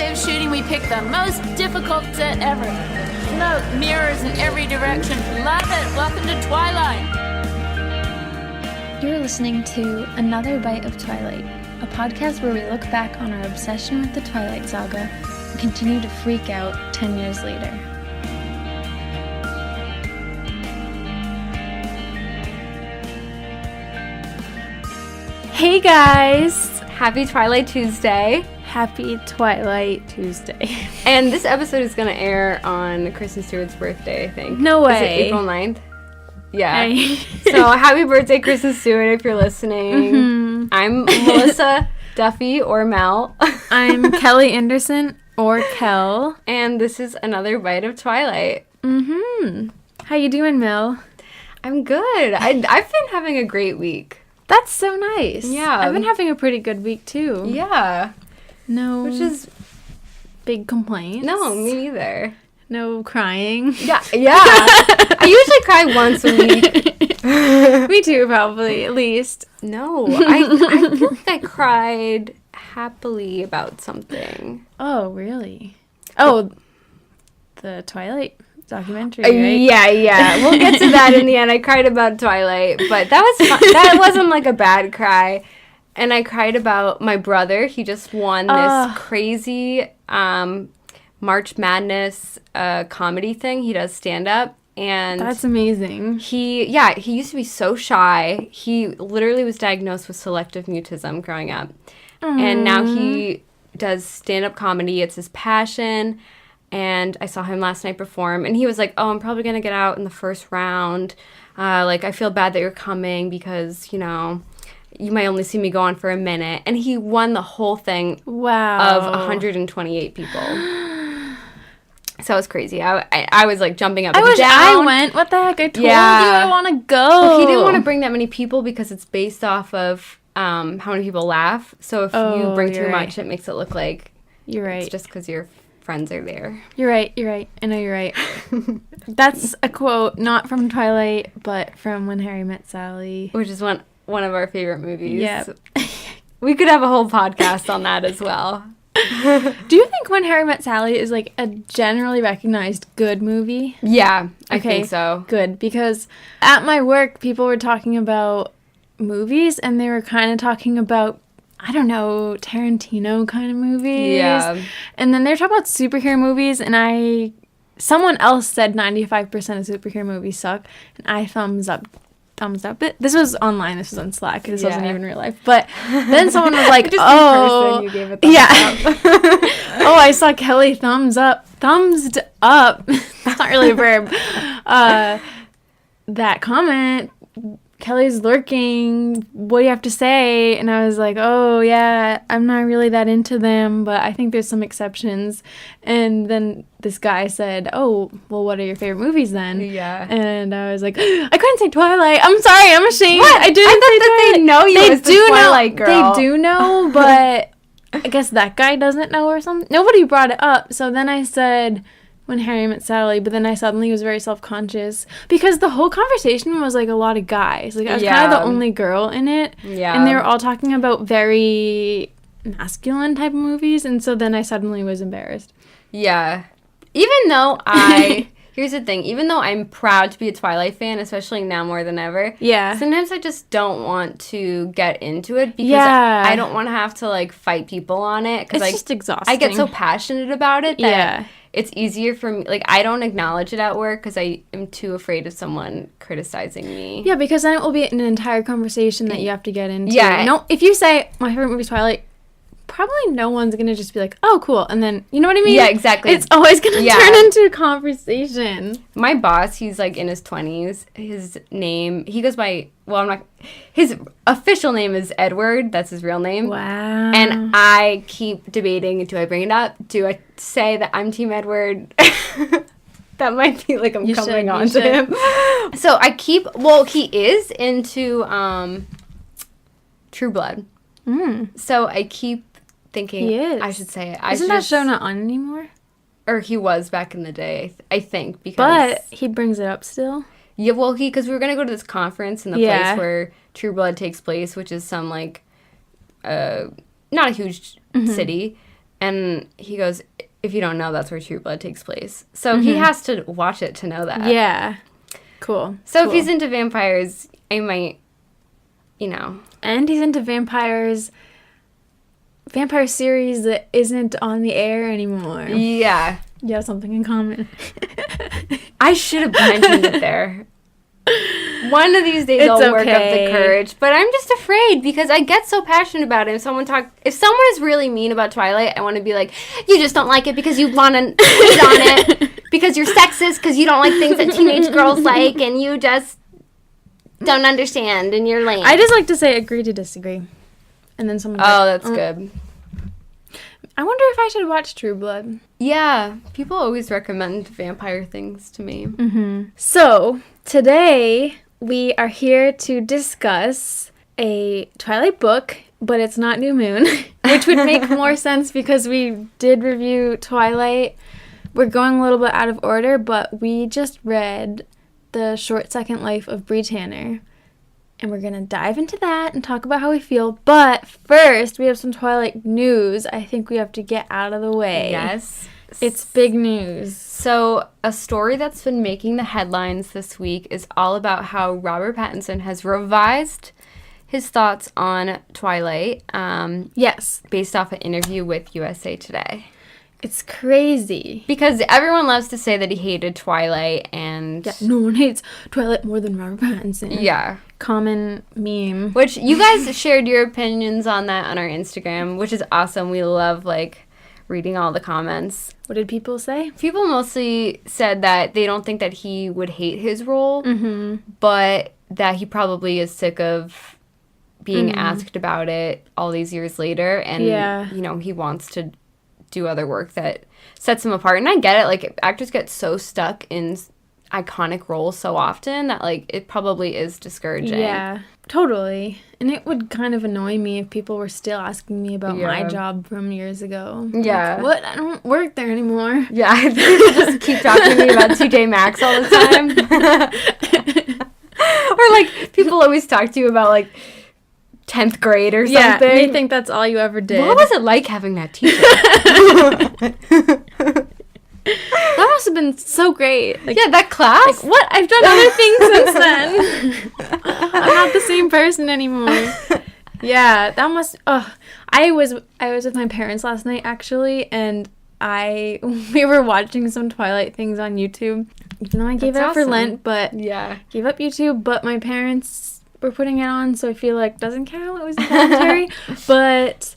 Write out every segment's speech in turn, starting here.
day of shooting, we picked the most difficult set ever. Smoke, mirrors in every direction. Love it. Welcome to Twilight. You're listening to Another Bite of Twilight, a podcast where we look back on our obsession with the Twilight Saga and continue to freak out 10 years later. Hey guys! Happy Twilight Tuesday. Happy Twilight Tuesday. And this episode is going to air on Kristen Stewart's birthday, I think. No way. Is it April 9th? Yeah. So happy birthday, Kristen Stewart, if you're listening. Mm-hmm. I'm Melissa Duffy, or Mel. I'm Kelly Anderson, or Kel. And this is Another Bite of Twilight. Mm-hmm. How you doing, Mel? I'm good. I've been having a great week. That's so nice. Yeah. I've been having a pretty good week, too. Yeah. No. Which is big complaints. No, me neither. No crying. Yeah. I usually cry once a week. Me too, probably, at least. No, I feel like I cried happily about something. Oh, really? Oh, the Twilight documentary, right? Yeah. We'll get to that in the end. I cried about Twilight, but that was fun. That wasn't like a bad cry. And I cried about my brother. He just won this crazy March Madness comedy thing. He does stand-up. And that's amazing. He used to be so shy. He literally was diagnosed with selective mutism growing up. And now he does stand-up comedy. It's his passion. And I saw him last night perform. And he was like, oh, I'm probably going to get out in the first round. I feel bad that you're coming because, you might only see me go on for a minute. And he won the whole thing of 128 people. So it was crazy. I was like jumping up and down. I wish I went. What the heck? I told you I want to go. Well, he didn't want to bring that many people because it's based off of how many people laugh. So if you bring too much, it makes it look like it's just because your friends are there. You're right. I know you're right. That's a quote, not from Twilight, but from When Harry Met Sally. Which is one of our favorite movies. Yeah. We could have a whole podcast on that as well. Do you think When Harry Met Sally is like a generally recognized good movie? Yeah, I think so. Good, because at my work, people were talking about movies, and they were kind of talking about, I don't know, Tarantino kind of movies. Yeah. And then they were talking about superhero movies, and someone else said 95% of superhero movies suck, and I thumbs up it. This was online. This was on Slack. This wasn't even real life. But then someone was like, just in person, you gave it thumbs up. Oh, I saw Kelly thumbs up. Thumbsed up. That's not really a verb. That comment, Kelly's lurking. What do you have to say? And I was like, oh, yeah, I'm not really that into them, but I think there's some exceptions. And then this guy said, oh, well, what are your favorite movies then? Yeah. And I was like, I couldn't say Twilight. I'm sorry. I'm ashamed. What? I didn't say Twilight. They know you as the Twilight girl. They do know, but I guess that guy doesn't know or something. Nobody brought it up. So then I said When Harry Met Sally, but then I suddenly was very self-conscious because the whole conversation was like a lot of guys. Like I was kind of the only girl in it. Yeah. And they were all talking about very masculine type of movies, and so then I suddenly was embarrassed. Yeah. Even though here's the thing, even though I'm proud to be a Twilight fan, especially now more than ever, sometimes I just don't want to get into it because I don't want to have to like fight people on it. It's just exhausting. I get so passionate about it that it's easier for me. Like, I don't acknowledge it at work because I am too afraid of someone criticizing me. Yeah, because then it will be an entire conversation that you have to get into. Yeah. No, if you say, my favorite movie is Twilight, probably no one's going to just be like, oh, cool. And then, you know what I mean? Yeah, exactly. It's always going to turn into a conversation. My boss, he's like in his 20s. His name, he goes by, his official name is Edward. That's his real name. Wow. And I keep debating, do I bring it up? Do I say that I'm Team Edward? That might be like I'm coming on to him. So he is into True Blood. So I keep thinking I should say it. Isn't that show not on anymore? Or he was back in the day, I think. But he brings it up still? Yeah, well, because we were going to go to this conference in the place where True Blood takes place, which is some, like, not a huge city. And he goes, if you don't know, that's where True Blood takes place. So he has to watch it to know that. Yeah. Cool. So if he's into vampires, I might, you know. And he's into vampire series that isn't on the air anymore. Yeah. You have something in common. I should have mentioned it there. One of these days I'll work up the courage, but I'm just afraid because I get so passionate about it. If someone is really mean about Twilight, I want to be like, you just don't like it because you want to hate on it, because you're sexist, because you don't like things that teenage girls like, and you just don't understand, and you're lame. I just like to say agree to disagree, and then someone's that's good. I wonder if I should watch True Blood. Yeah, people always recommend vampire things to me. Mm-hmm. So today we are here to discuss a Twilight book, but it's not New Moon, which would make more sense because we did review Twilight. We're going a little bit out of order, but we just read The Short Second Life of Bree Tanner. And we're going to dive into that and talk about how we feel. But first, we have some Twilight news I think we have to get out of the way. Yes. It's big news. So, a story that's been making the headlines this week is all about how Robert Pattinson has revised his thoughts on Twilight. Yes. Based off an interview with USA Today. It's crazy. Because everyone loves to say that he hated Twilight and... Yeah, no one hates Twilight more than Robert Pattinson. Yeah. Common meme. Which, you guys shared your opinions on that on our Instagram, which is awesome. We love, reading all the comments. What did people say? People mostly said that they don't think that he would hate his role, but that he probably is sick of being asked about it all these years later, and, he wants to do other work that sets him apart. And I get it, actors get so stuck in iconic roles so often that it probably is discouraging. Yeah, totally. And it would kind of annoy me if people were still asking me about my job from years ago. Yeah. What? I don't work there anymore. Yeah, people just keep talking to me about TJ Maxx all the time. Or people always talk to you about 10th grade or something. Yeah, they think that's all you ever did. What was it like having that teacher? That must have been so great. Yeah, that class. What? I've done other things since then. I'm not the same person anymore. Yeah, that must. I was with my parents last night actually, and we were watching some Twilight things on YouTube. Even though I gave it up for Lent, but gave up YouTube. But my parents were putting it on, so I feel like doesn't count. It was involuntary. But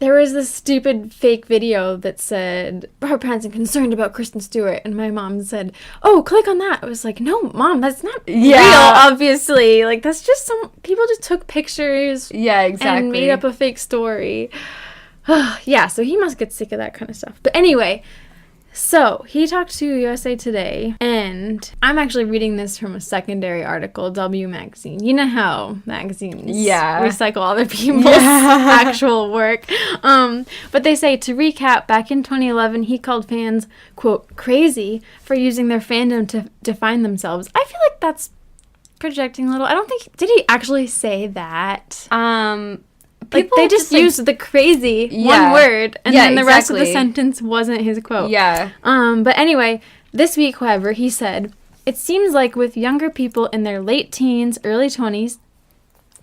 there was this stupid fake video that said Robert Pattinson concerned about Kristen Stewart, and my mom said, "Oh, click on that." I was like, "No, Mom, that's not real. Obviously, that's just some people just took pictures, and made up a fake story." Yeah, so he must get sick of that kind of stuff. But anyway. So, he talked to USA Today, and I'm actually reading this from a secondary article, W Magazine. You know how magazines recycle other people's actual work. But they say, to recap, back in 2011, he called fans, quote, crazy for using their fandom to define themselves. I feel like that's projecting a little. I don't think, did he actually say that? They just used the crazy one word, and then the rest of the sentence wasn't his quote. Yeah. But anyway, this week, however, he said, it seems like with younger people in their late teens, early 20s,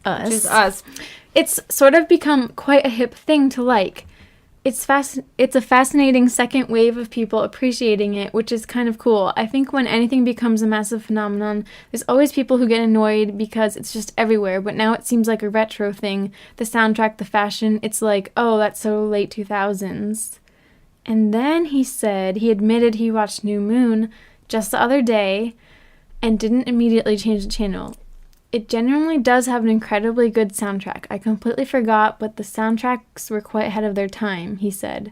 which is us, it's sort of become quite a hip thing to like. It's a fascinating second wave of people appreciating it, which is kind of cool. I think when anything becomes a massive phenomenon, there's always people who get annoyed because it's just everywhere, but now it seems like a retro thing. The soundtrack, the fashion, it's like, oh, that's so late 2000s. And then he said he admitted he watched New Moon just the other day and didn't immediately change the channel. It genuinely does have an incredibly good soundtrack. I completely forgot, but the soundtracks were quite ahead of their time, he said.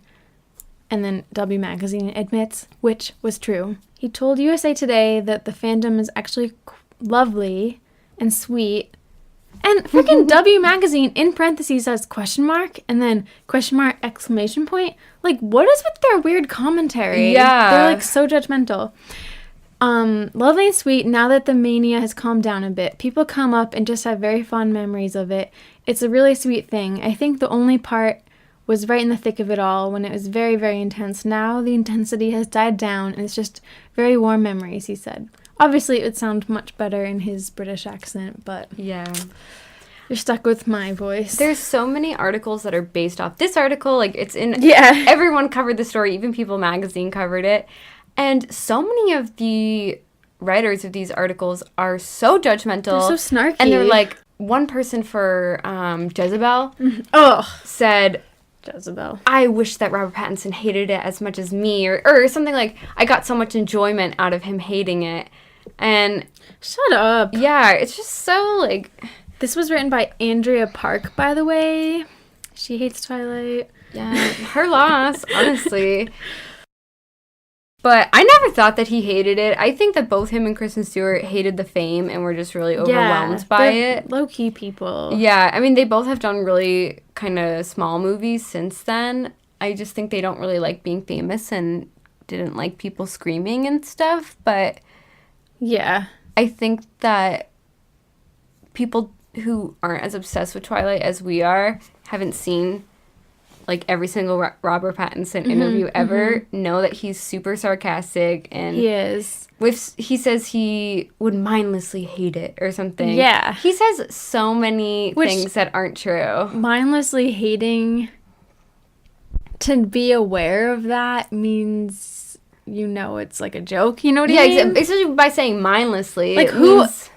And then W Magazine admits, which was true. He told USA Today that the fandom is actually lovely and sweet. And freaking W Magazine in parentheses says question mark and then question mark exclamation point. What is with their weird commentary? Yeah. They're so judgmental. Lovely and sweet, now that the mania has calmed down a bit. People come up and just have very fond memories of it. It's a really sweet thing. I think the only part was right in the thick of it all when it was very, very intense. Now the intensity has died down and it's just very warm memories, he said. Obviously, it would sound much better in his British accent, but Yeah. you're stuck with my voice. There's so many articles that are based off this article. Like, it's in... Yeah. Everyone covered the story. Even People magazine covered it. And so many of the writers of these articles are so judgmental. They're so snarky. And they're like, one person for Jezebel Oh, said... Jezebel. I wish that Robert Pattinson hated it as much as me, or something like, I got so much enjoyment out of him hating it. And Shut up. yeah, it's just so, like... This was written by Andrea Park, by the way. She hates Twilight. Yeah, her loss, honestly. But I never thought that he hated it. I think that both him and Kristen Stewart hated the fame and were just really overwhelmed by it. Low-key people. Yeah, I mean, they both have done really kind of small movies since then. I just think they don't really like being famous and didn't like people screaming and stuff. But Yeah. I think that people who aren't as obsessed with Twilight as we are haven't seen like every single Robert Pattinson interview ever, know that he's super sarcastic and He is. he says he would mindlessly hate it or something. Yeah. He says so many things that aren't true. Mindlessly hating, to be aware of that means you know it's like a joke. You know what I mean? Especially by saying mindlessly. Like, it means-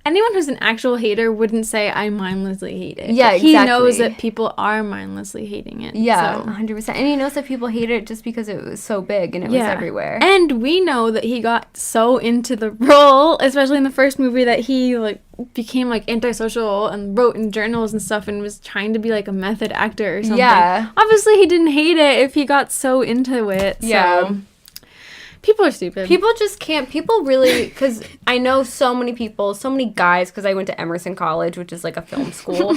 anyone who's an actual hater wouldn't say I mindlessly hate it. Yeah, He knows exactly. that people are mindlessly hating it. Yeah, so. 100%. And he knows that people hate it just because it was so big and it was everywhere. And we know that he got so into the role, especially in the first movie, that he like became like antisocial and wrote in journals and stuff and was trying to be like a method actor or something. Yeah. Obviously he didn't hate it if he got so into it. Yeah. So. People are stupid. People just can't. People really, because I know so many people, so many guys, because I went to Emerson College, which is like a film school,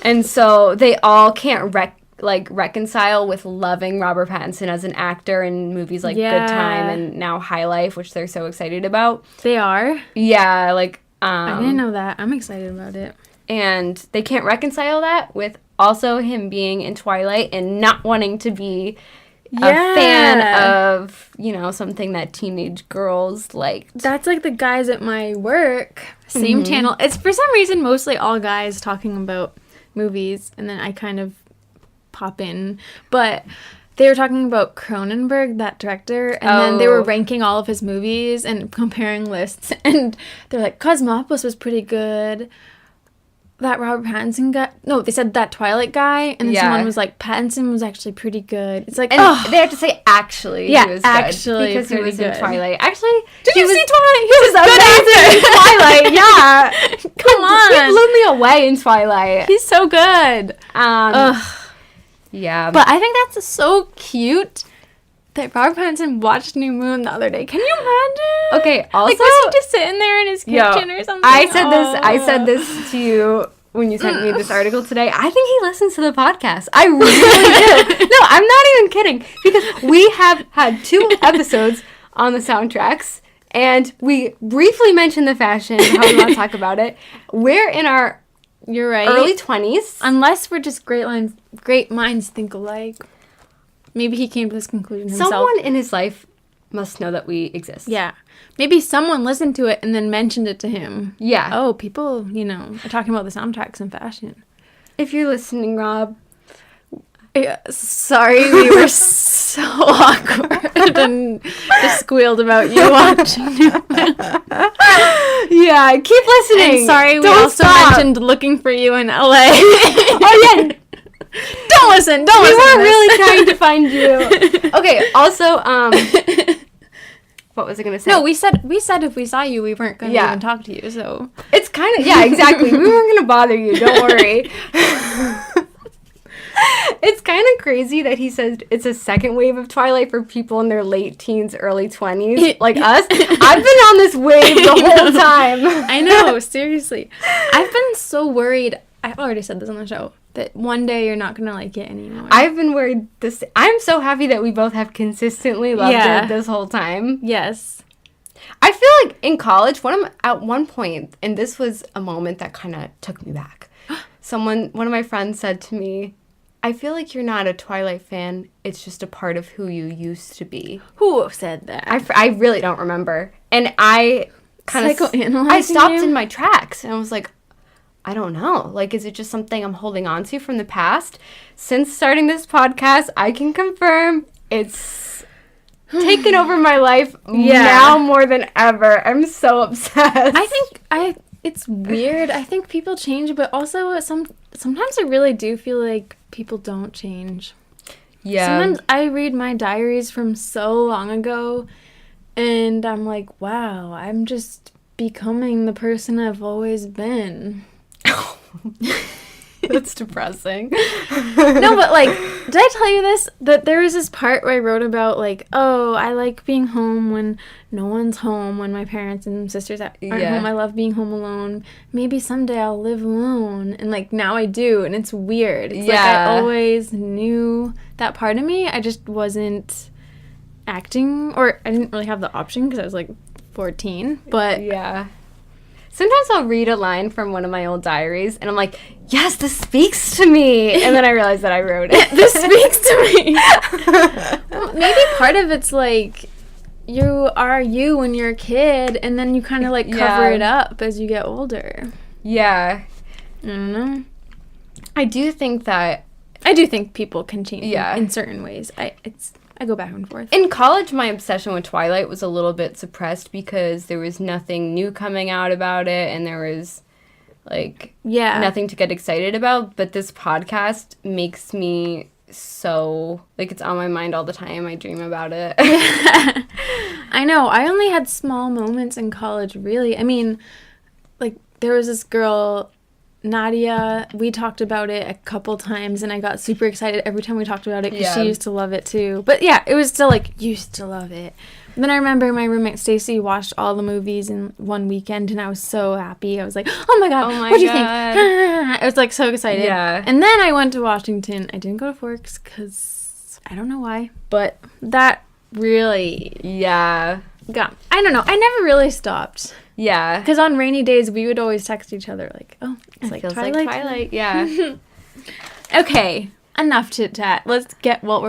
and so they all can't reconcile with loving Robert Pattinson as an actor in movies like Good Time and now High Life, which they're so excited about. They are? Yeah, like I didn't know that. I'm excited about it. And they can't reconcile that with also him being in Twilight and not wanting to be a fan of, something that teenage girls liked. That's like the guys at my work, same channel. It's for some reason mostly all guys talking about movies, and then I kind of pop in. But they were talking about Cronenberg, that director, and then they were ranking all of his movies and comparing lists, and they're like, Cosmopolis was pretty good. That Robert Pattinson guy... No, they said that Twilight guy, and then someone was like, Pattinson was actually pretty good. It's like, and they have to say actually he was actually good because he was good. in Twilight. Actually, Did you see Twilight? He was amazing in Twilight, yeah. Come on. He blew me away in Twilight. He's so good. Yeah. But I think that's so cute that Robert Pattinson watched New Moon the other day. Can you imagine? Okay, also... Like, was he just sitting there in his kitchen or something? I said this to you when you sent me this article today. I think he listens to the podcast. I really do. No, I'm not even kidding. Because we have had 2 episodes on the soundtracks, and we briefly mentioned the fashion, how we want to talk about it. We're in our You're right. early 20s. Unless we're just great minds think alike. Maybe he came to this conclusion himself. Someone in his life must know that we exist. Yeah. Maybe someone listened to it and then mentioned it to him. Yeah. Oh, people, are talking about the soundtracks and fashion. If you're listening, Rob. Yeah, sorry, we were so awkward and just squealed about you watching it. Yeah, keep listening. And sorry, we Don't also stop. mentioned looking for you in LA. Oh, yeah. Don't listen. Don't We listen. were to this. really trying to find you. Okay, also, what was I going to say? No, we said if we saw you, we weren't going to Yeah. even talk to you, so. It's kind of, yeah, exactly. We weren't going to bother you. Don't worry. It's kind of crazy that he says it's a second wave of Twilight for people in their late teens, early 20s, like us. I've been on this wave the whole time. I know, seriously. I've been so worried. I've already said this on the show, that one day you're not going to like it anymore. I've been worried this. I'm so happy that we both have consistently loved it this whole time. Yes. I feel like in college, at one point, and this was a moment that kind of took me back. One of my friends said to me, I feel like you're not a Twilight fan. It's just a part of who you used to be. Who said that? I really don't remember. And I kind of... Psychoanalyzing I stopped you? in my tracks. And I was like, I don't know. Like, is it just something I'm holding on to from the past? Since starting this podcast, I can confirm it's taken over my life now more than ever. I'm so obsessed. It's weird. I think people change, but also sometimes I really do feel like people don't change. Yeah. Sometimes I read my diaries from so long ago, and I'm like, wow, I'm just becoming the person I've always been. That's depressing. No, but like, did I tell you this? That there was this part where I wrote about like, oh, I like being home when no one's home, when my parents and sisters aren't home. I love being home alone. Maybe someday I'll live alone. And like now I do, and it's weird. It's like I always knew that part of me. I just wasn't acting, or I didn't really have the option because I was like 14. But yeah. Sometimes I'll read a line from one of my old diaries, and I'm like, yes, this speaks to me. And then I realize that I wrote it. This speaks to me. Well, maybe part of it's like you are you when you're a kid, and then you kind of like cover it up as you get older. Yeah. I don't know. I do think people can change in certain ways. I go back and forth. In college, my obsession with Twilight was a little bit suppressed because there was nothing new coming out about it, and there was, like, nothing to get excited about. But this podcast makes me so, like, it's on my mind all the time. I dream about it. I know. I only had small moments in college, really. I mean, like, there was this girl... Nadia, we talked about it a couple times, and I got super excited every time we talked about it because she used to love it too. But yeah, it was still like, used to love it. And then I remember my roommate Stacy watched all the movies in one weekend, and I was so happy. I was like, oh my god, what do you think? I was like so excited. Yeah. And then I went to Washington. I didn't go to Forks because I don't know why, but that really I don't know. I never really stopped. Yeah. Because on rainy days, we would always text each other like, oh, it's like feels Twilight. like Twilight, yeah. Okay, enough chit-chat. We're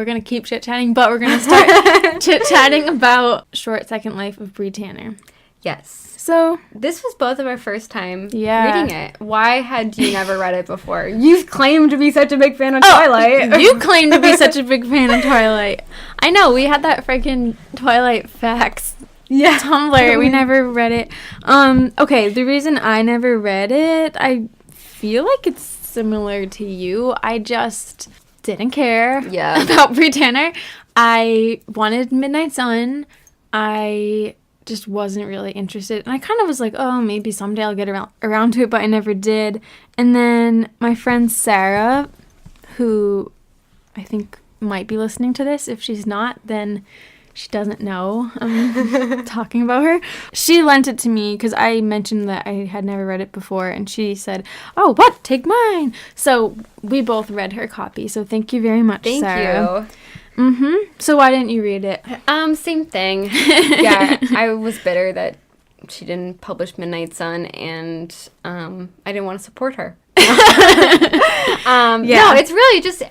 going to keep chit-chatting, but we're going to start chit-chatting about Short Second Life of Bree Tanner. Yes. So, this was both of our first time reading it. Why had you never read it before? You've claimed to be such a big fan of Twilight. You claim to be such a big fan of Twilight. I know, we had that freaking Twilight Facts Tumblr. We never read it. Okay, the reason I never read it, I feel like it's similar to you. I just didn't care about Bree Tanner. I wanted Midnight Sun. I just wasn't really interested. And I kind of was like, oh, maybe someday I'll get around to it, but I never did. And then my friend Sarah, who I think might be listening to this. If she's not, then she doesn't know I'm talking about her. She lent it to me because I mentioned that I had never read it before, and she said, oh, what? Take mine. So we both read her copy. So thank you very much, Sarah. Thank you. So why didn't you read it? Same thing. Yeah, I was bitter that she didn't publish Midnight Sun, and I didn't want to support her. No, it's really just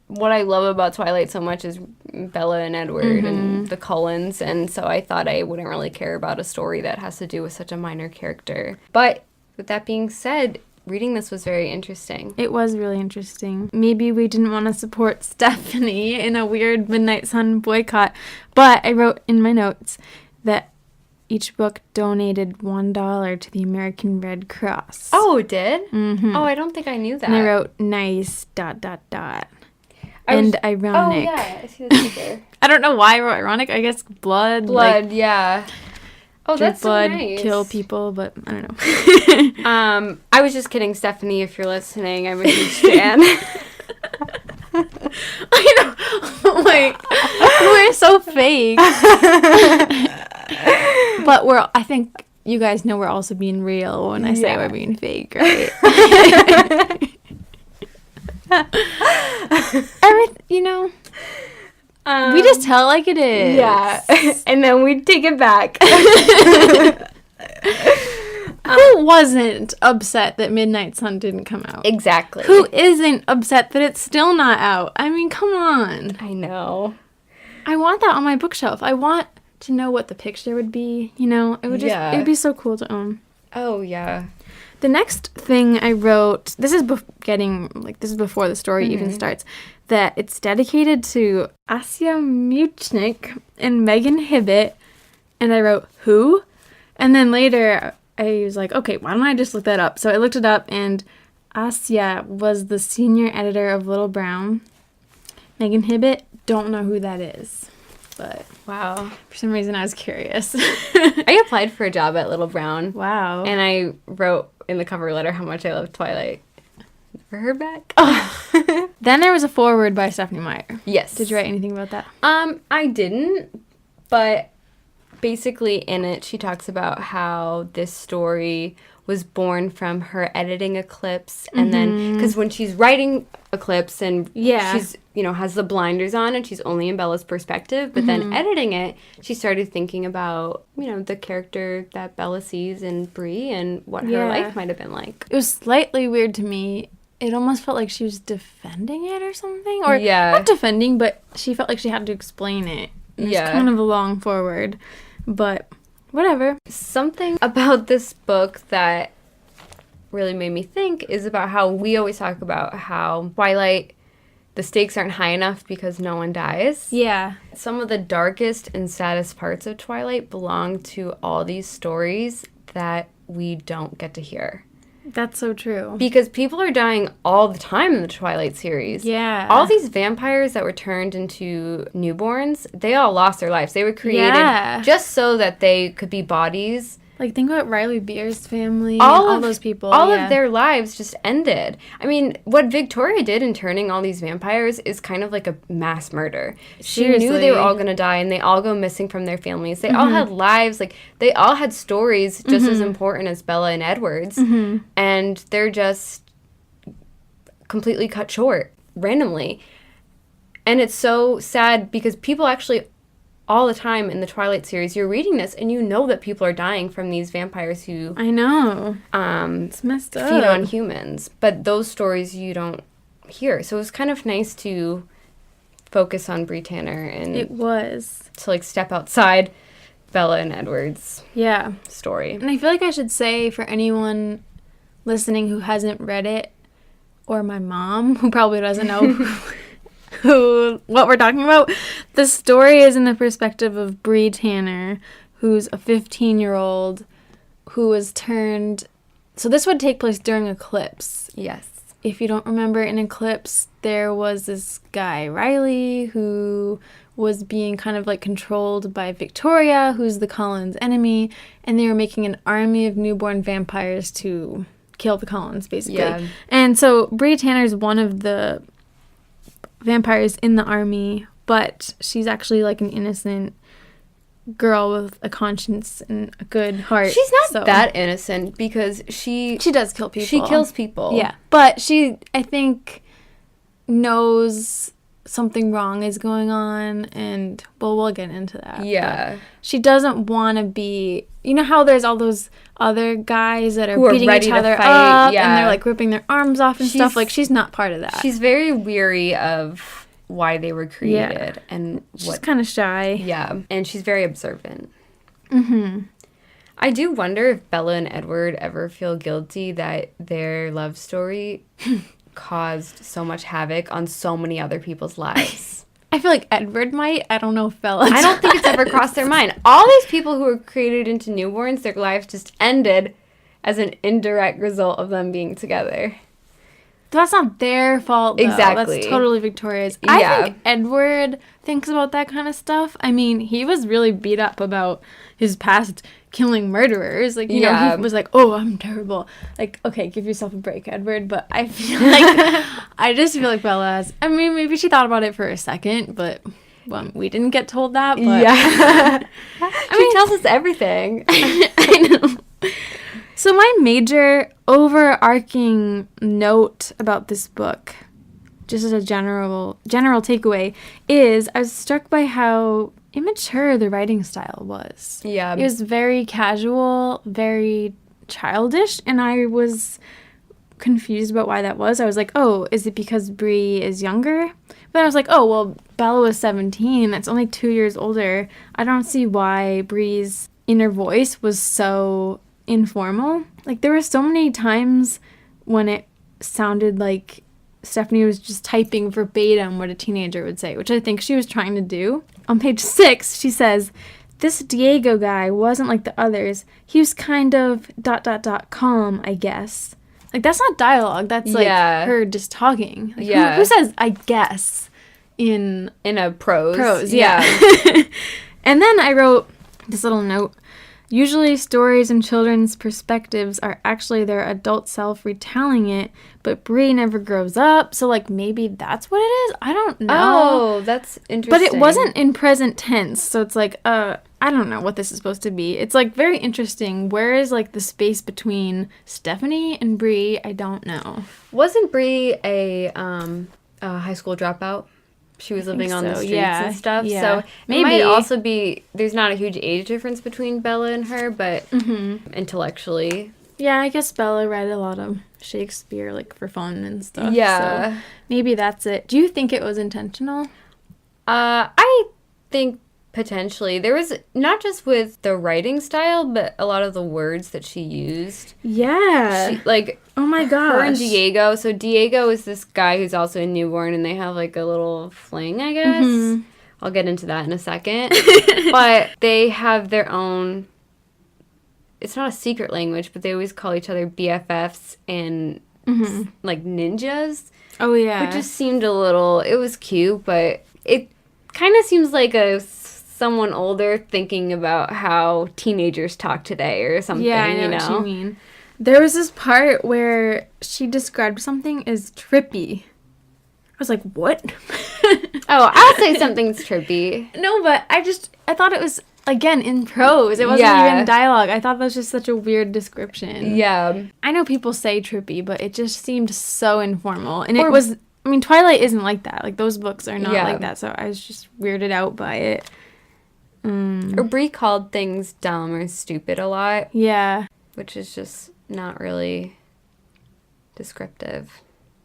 what I love about Twilight so much is Bella and Edward and the Cullens, and so I thought I wouldn't really care about a story that has to do with such a minor character. But with that being said, reading this was very interesting. It was really interesting. Maybe we didn't want to support Stephanie in a weird Midnight Sun boycott, but I wrote in my notes that each book donated $1 to the American Red Cross. Oh, it did? Mm-hmm. Oh, I don't think I knew that. And I wrote nice ... And ironic. Oh, yeah, I see the sticker. I don't know why I wrote ironic. I guess blood. Yeah. Oh, that's blood, so nice. Kill people, but I don't know. I was just kidding, Stephanie, if you're listening. I'm a huge fan. I know. Like, we're so fake. But I think you guys know we're also being real when I say we're being fake, right? We just tell it like it is. Yeah. And then we take it back. Who wasn't upset that Midnight Sun didn't come out? Exactly. Who isn't upset that it's still not out? I mean, come on. I know. I want that on my bookshelf. I want to know what the picture would be. You know, it would just it'd be so cool to own. Oh yeah. The next thing I wrote, this is before the story even starts, that it's dedicated to Asya Muchnik and Megan Hibbett, and I wrote who, and then later I was like, okay, why don't I just look that up? So I looked it up, and Asya was the senior editor of Little Brown. Megan Hibbett, don't know who that is, but Wow. for some reason I was curious. I applied for a job at Little Brown. Wow. And I wrote in the cover letter how much I love Twilight. Never heard back. Then there was a foreword by Stephanie Meyer. Yes. Did you write anything about that? I didn't, but basically in it she talks about how this story was born from her editing Eclipse, and then because when she's writing Eclipse and she's has the blinders on and she's only in Bella's perspective, but then editing it she started thinking about the character that Bella sees in Bree and what her life might have been like. It was slightly weird to me. It almost felt like she was defending it or something, or not defending, but she felt like she had to explain it. It was kind of a long forward, but whatever. Something about this book that really made me think is about how we always talk about how Twilight, the stakes aren't high enough because no one dies. Yeah. Some of the darkest and saddest parts of Twilight belong to all these stories that we don't get to hear. That's so true. Because people are dying all the time in the Twilight series. Yeah. All these vampires that were turned into newborns, they all lost their lives. They were created just so that they could be bodies. Like, think about Riley Beer's family all those people. All of their lives just ended. I mean, what Victoria did in turning all these vampires is kind of like a mass murder. She knew they were all going to die, and they all go missing from their families. They all had lives. Like, they all had stories just as important as Bella and Edward's. And they're just completely cut short randomly. And it's so sad because people actually all the time in the Twilight series, you're reading this and you know that people are dying from these vampires who I know. It's messed up. Feed on humans. But those stories you don't hear. So it was kind of nice to focus on Bree Tanner and it was to step outside Bella and Edward's story. And I feel like I should say for anyone listening who hasn't read it, or my mom who probably doesn't know what we're talking about, the story is in the perspective of Bree Tanner, who's a 15-year-old who was turned. So this would take place during Eclipse. Yes. If you don't remember, in Eclipse, there was this guy, Riley, who was being kind of controlled by Victoria, who's the Cullens' enemy, and they were making an army of newborn vampires to kill the Cullens, basically. Yeah. And so Bree Tanner's one of the vampires in the army, but she's actually an innocent girl with a conscience and a good heart. She's not that innocent because she does kill people. She kills people. Yeah. But she, I think, knows something wrong is going on, and we'll get into that. Yeah. She doesn't want to be, you know how there's all those other guys that are beating each other up and they're ripping their arms off and stuff. She's not part of that. She's very weary of why they were created and she's kind of shy. Yeah, and she's very observant. I do wonder if Bella and Edward ever feel guilty that their love story caused so much havoc on so many other people's lives. I feel like Edward might. I don't know if Bella I don't think it's ever crossed their mind. All these people who were created into newborns, their lives just ended as an indirect result of them being together. That's not their fault, though. Exactly. That's totally Victoria's. I think Edward thinks about that kind of stuff. I mean, he was really beat up about his past killing murderers. You know, he was like, oh, I'm terrible. Okay, give yourself a break, Edward. But I feel I just feel like Bella has, I mean, maybe she thought about it for a second, but we didn't get told that. But yeah. She tells us everything. I know. So my major overarching note about this book, just as a general takeaway, is I was struck by how immature the writing style was. Yeah. It was very casual, very childish, and I was confused about why that was. I was like, oh, is it because Bree is younger? But I was like, oh, well, Bella was 17. That's only 2 years older. I don't see why Bree's inner voice was so informal. Like, there were so many times when it sounded like Stephanie was just typing verbatim what a teenager would say, which I think she was trying to do. On page 6, she says, this Diego guy wasn't like the others. He was kind of ... calm, I guess. Like, that's not dialogue. That's, like, her just talking. Like, who says, I guess, in a prose? Prose, yeah. And then I wrote this little note. Usually stories and children's perspectives are actually their adult self retelling it, but Bree never grows up, so, like, maybe that's what it is? I don't know. Oh, that's interesting. But it wasn't in present tense, so it's like, I don't know what this is supposed to be. It's, like, very interesting. Where is, like, the space between Stephanie and Bree? I don't know. Wasn't Bree a high school dropout? She was living on the streets and stuff. Yeah. So maybe. It might also be, there's not a huge age difference between Bella and her, but intellectually. Yeah, I guess Bella read a lot of Shakespeare, like, for fun and stuff. Yeah. So maybe that's it. Do you think it was intentional? I think potentially. There was, not just with the writing style, but a lot of the words that she used. Yeah. Oh my gosh. Her and Diego. So Diego is this guy who's also a newborn, and they have, like, a little fling, I guess. Mm-hmm. I'll get into that in a second. But they have their own, it's not a secret language, but they always call each other BFFs and, like, ninjas. Oh, yeah. Which just seemed a little, it was cute, but it kind of seems like someone older thinking about how teenagers talk today or something, yeah, I know what you mean. There was this part where she described something as trippy. I was like, what? Oh, I'll say something's trippy. No, but I thought it was, again, in prose. It wasn't even dialogue. I thought that was just such a weird description. Yeah. I know people say trippy, but it just seemed so informal. And it was, I mean, Twilight isn't like that. Like, those books are not like that, so I was just weirded out by it. Or Bree called things dumb or stupid a lot. Yeah. Which is just not really descriptive.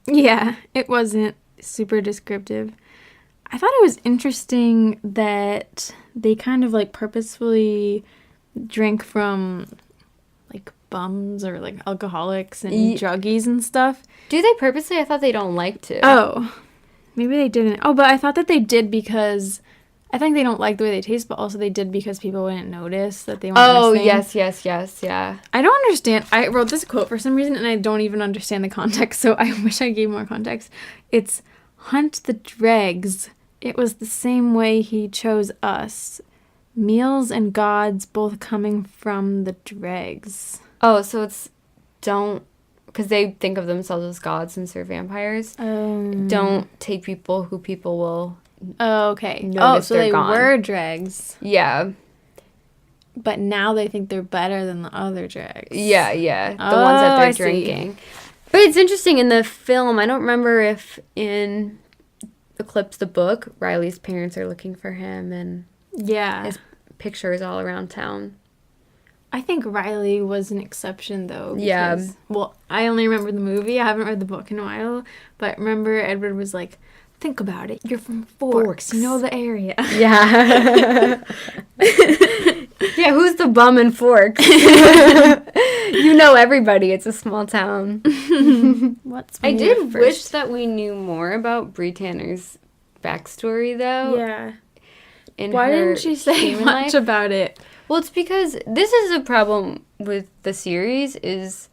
Yeah, it wasn't super descriptive. I thought it was interesting that they kind of, like, purposefully drank from, like, bums or, like, alcoholics and druggies and stuff. Do they purposely? I thought they don't like to. Oh, maybe they didn't. Oh, but I thought that they did because I think they don't like the way they taste, but also they did because people wouldn't notice that they weren't missing. Yes, yeah. I don't understand. I wrote this quote for some reason, and I don't even understand the context, so I wish I gave more context. It's, hunt the dregs. It was the same way he chose us. Meals and gods both coming from the dregs. Oh, so it's because they think of themselves as gods since they're vampires. Don't take people who people will okay. Oh, so they were dregs. Yeah. But now they think they're better than the other dregs. Yeah. The ones that they're drinking. See. But it's interesting in the film, I don't remember if in Eclipse the book, Riley's parents are looking for him and his picture is all around town. I think Riley was an exception, though. Because, well, I only remember the movie. I haven't read the book in a while. But remember, Edward was like, think about it. You're from Forks. You know the area. Yeah. Yeah, who's the bum in Forks? You know everybody. It's a small town. I did wish that we knew more about Bree Tanner's backstory, though. Yeah. Why didn't she say much about it? Well, it's because this is a problem with the series is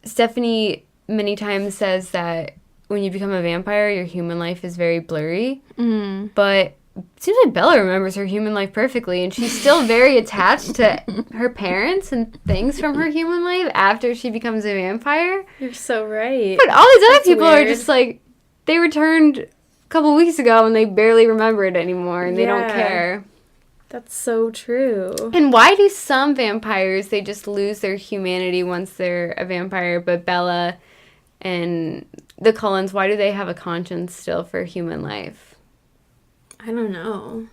Stephanie many times says that when you become a vampire, your human life is very blurry. But it seems like Bella remembers her human life perfectly, and she's still very attached to her parents and things from her human life after she becomes a vampire. You're so right. But all these other people are just like, they returned a couple weeks ago and they barely remember it anymore, and they don't care. That's so true. And why do some vampires, they just lose their humanity once they're a vampire, but Bella and the Cullens, why do they have a conscience still for human life? I don't know.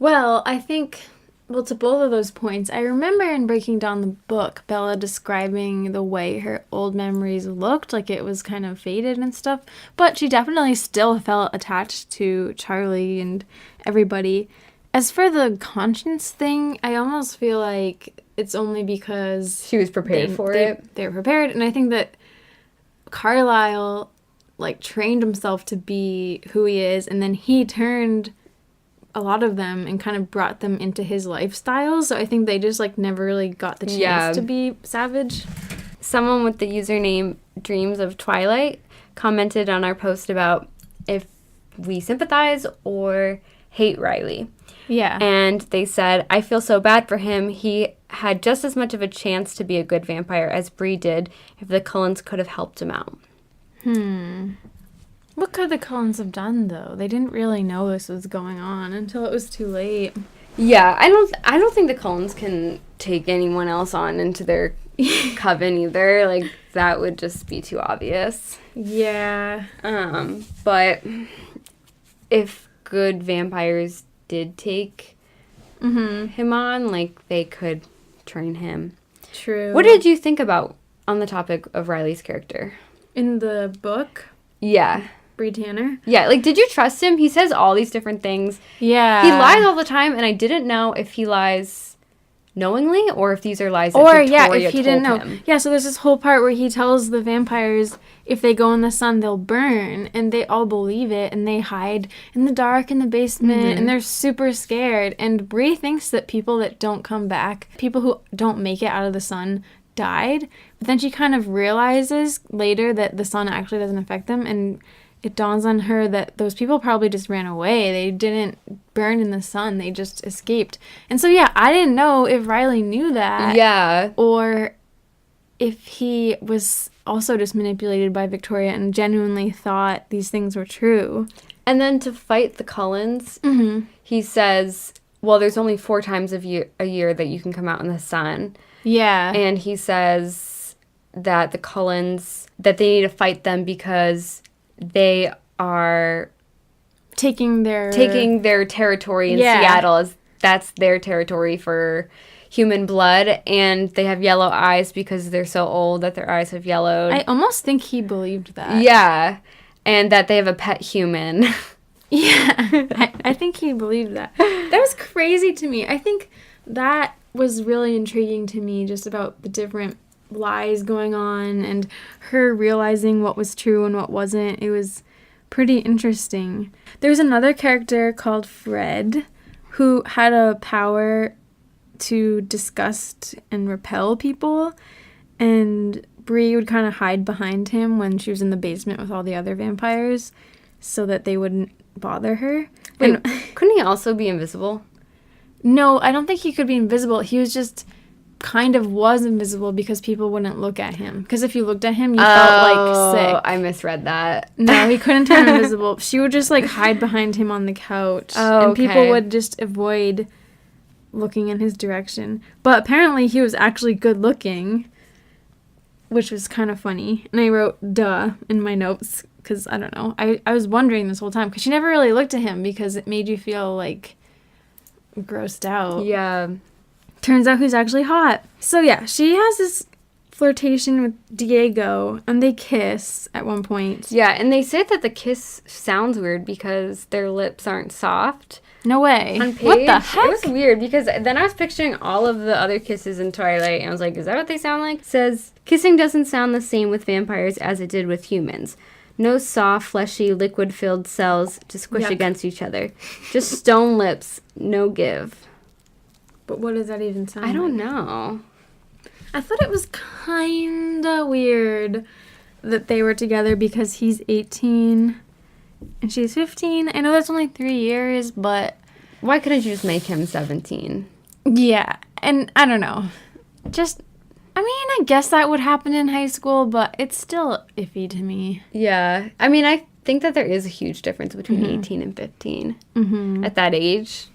Well, I think well, to both of those points, I remember in breaking down the book, Bella describing the way her old memories looked, like it was kind of faded and stuff, but she definitely still felt attached to Charlie and everybody. As for the conscience thing, I almost feel like it's only because She was prepared for it. They were prepared, and I think that Carlisle, like, trained himself to be who he is, and then he turned a lot of them and kind of brought them into his lifestyle. So I think they just, like, never really got the chance to be savage. Someone with the username Dreams of Twilight commented on our post about if we sympathize or hate Riley. Yeah. And they said, I feel so bad for him. He had just as much of a chance to be a good vampire as Bree did if the Cullens could have helped him out. What could the Cullens have done, though? They didn't really know this was going on until it was too late. Yeah, I don't think the Cullens can take anyone else on into their coven either. Like, that would just be too obvious. Yeah. But if good vampires did take him on, like, they could train him. True. What did you think about on the topic of Riley's character? In the book, Yeah. Bree Tanner? Yeah, like, did you trust him? He says all these different things. Yeah. He lies all the time, and I didn't know if he lies knowingly or if these are lies that Or, Victoria if he told didn't know. him. Yeah, so there's this whole part where he tells the vampires if they go in the sun, they'll burn. And they all believe it, and they hide in the dark in the basement, and they're super scared. And Bree thinks that people that don't come back, people who don't make it out of the sun, died. But then she kind of realizes later that the sun actually doesn't affect them, and it dawns on her that those people probably just ran away. They didn't burn in the sun. They just escaped. And so, yeah, I didn't know if Riley knew that. Yeah. Or if he was also just manipulated by Victoria and genuinely thought these things were true. And then to fight the Cullens, he says, well, there's only 4 times a year that you can come out in the sun. Yeah. And he says that the Cullens, that they need to fight them because they are taking their territory in Seattle. That's their territory for human blood, and they have yellow eyes because they're so old that their eyes have yellowed. I almost think he believed that. Yeah, and that they have a pet human. Yeah, I think he believed that. That was crazy to me. I think that was really intriguing to me, just about the different lies going on and her realizing what was true and what wasn't. It was pretty interesting. There's another character called Fred who had a power to disgust and repel people, and Bree would kind of hide behind him when she was in the basement with all the other vampires so that they wouldn't bother her. Wait, And couldn't he also be invisible? no, I don't think he could be invisible. He was just kind of was invisible because people wouldn't look at him. Because if you looked at him, you felt like sick. I misread that. No, he couldn't turn invisible. She would just like hide behind him on the couch. Oh, and people okay. would just avoid looking in his direction. But apparently he was actually good looking, which was kind of funny. And I wrote duh in my notes because I don't know. I was wondering this whole time because she never really looked at him because it made you feel like grossed out. Yeah. Turns out he's actually hot. So yeah, she has this flirtation with Diego, and they kiss at one point. Yeah, and they say that the kiss sounds weird because their lips aren't soft. No way. On page, What the heck? It was weird because then I was picturing all of the other kisses in Twilight, and I was like, is that what they sound like? It says, kissing doesn't sound the same with vampires as it did with humans. No soft, fleshy, liquid-filled cells to squish Yuck. against each other. Just stone lips, no give. But what does that even sound I don't like? know. I thought it was kind of weird that they were together because he's 18 and she's 15. I know that's only 3 years, but Why couldn't you just make him 17? yeah. And I don't know. Just, I mean, I guess that would happen in high school, but it's still iffy to me. Yeah. I mean, I think that there is a huge difference between 18 and 15 at that age.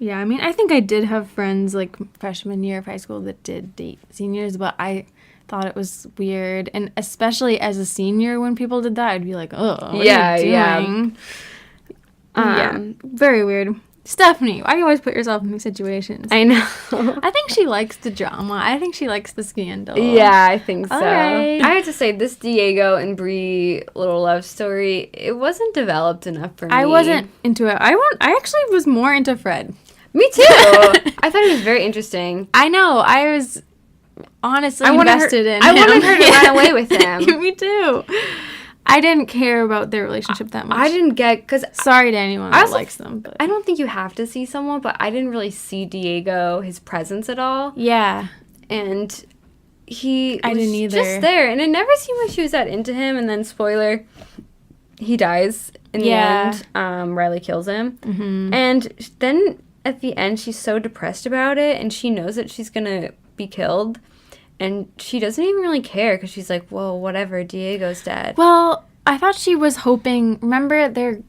Yeah, I mean, I think I did have friends, like, freshman year of high school that did date seniors, but I thought it was weird. And especially as a senior, when people did that, I'd be like, oh, what are you doing? Yeah, very weird. Stephanie, why do you always put yourself in these situations? I know. I think she likes the drama. I think she likes the scandal. Yeah, I think so. All right. I have to say, this Diego and Bree little love story, it wasn't developed enough for me. I wasn't into it. I actually was more into Fred. Me too. I thought it was very interesting. I know. I was honestly invested in him. I wanted her to run away with him. Me too. I didn't care about their relationship that much. I didn't get, because sorry to anyone that likes them, but I don't think you have to see someone, but I didn't really see Diego, his presence at all. yeah, And I didn't either. Just there, and it never seemed like she was that into him. And then, spoiler, he dies in the end. Riley kills him, and then at the end, she's so depressed about it, and she knows that she's gonna be killed. And she doesn't even really care because she's like, well, whatever, Diego's dead. Well, I thought she was hoping. Remember, they're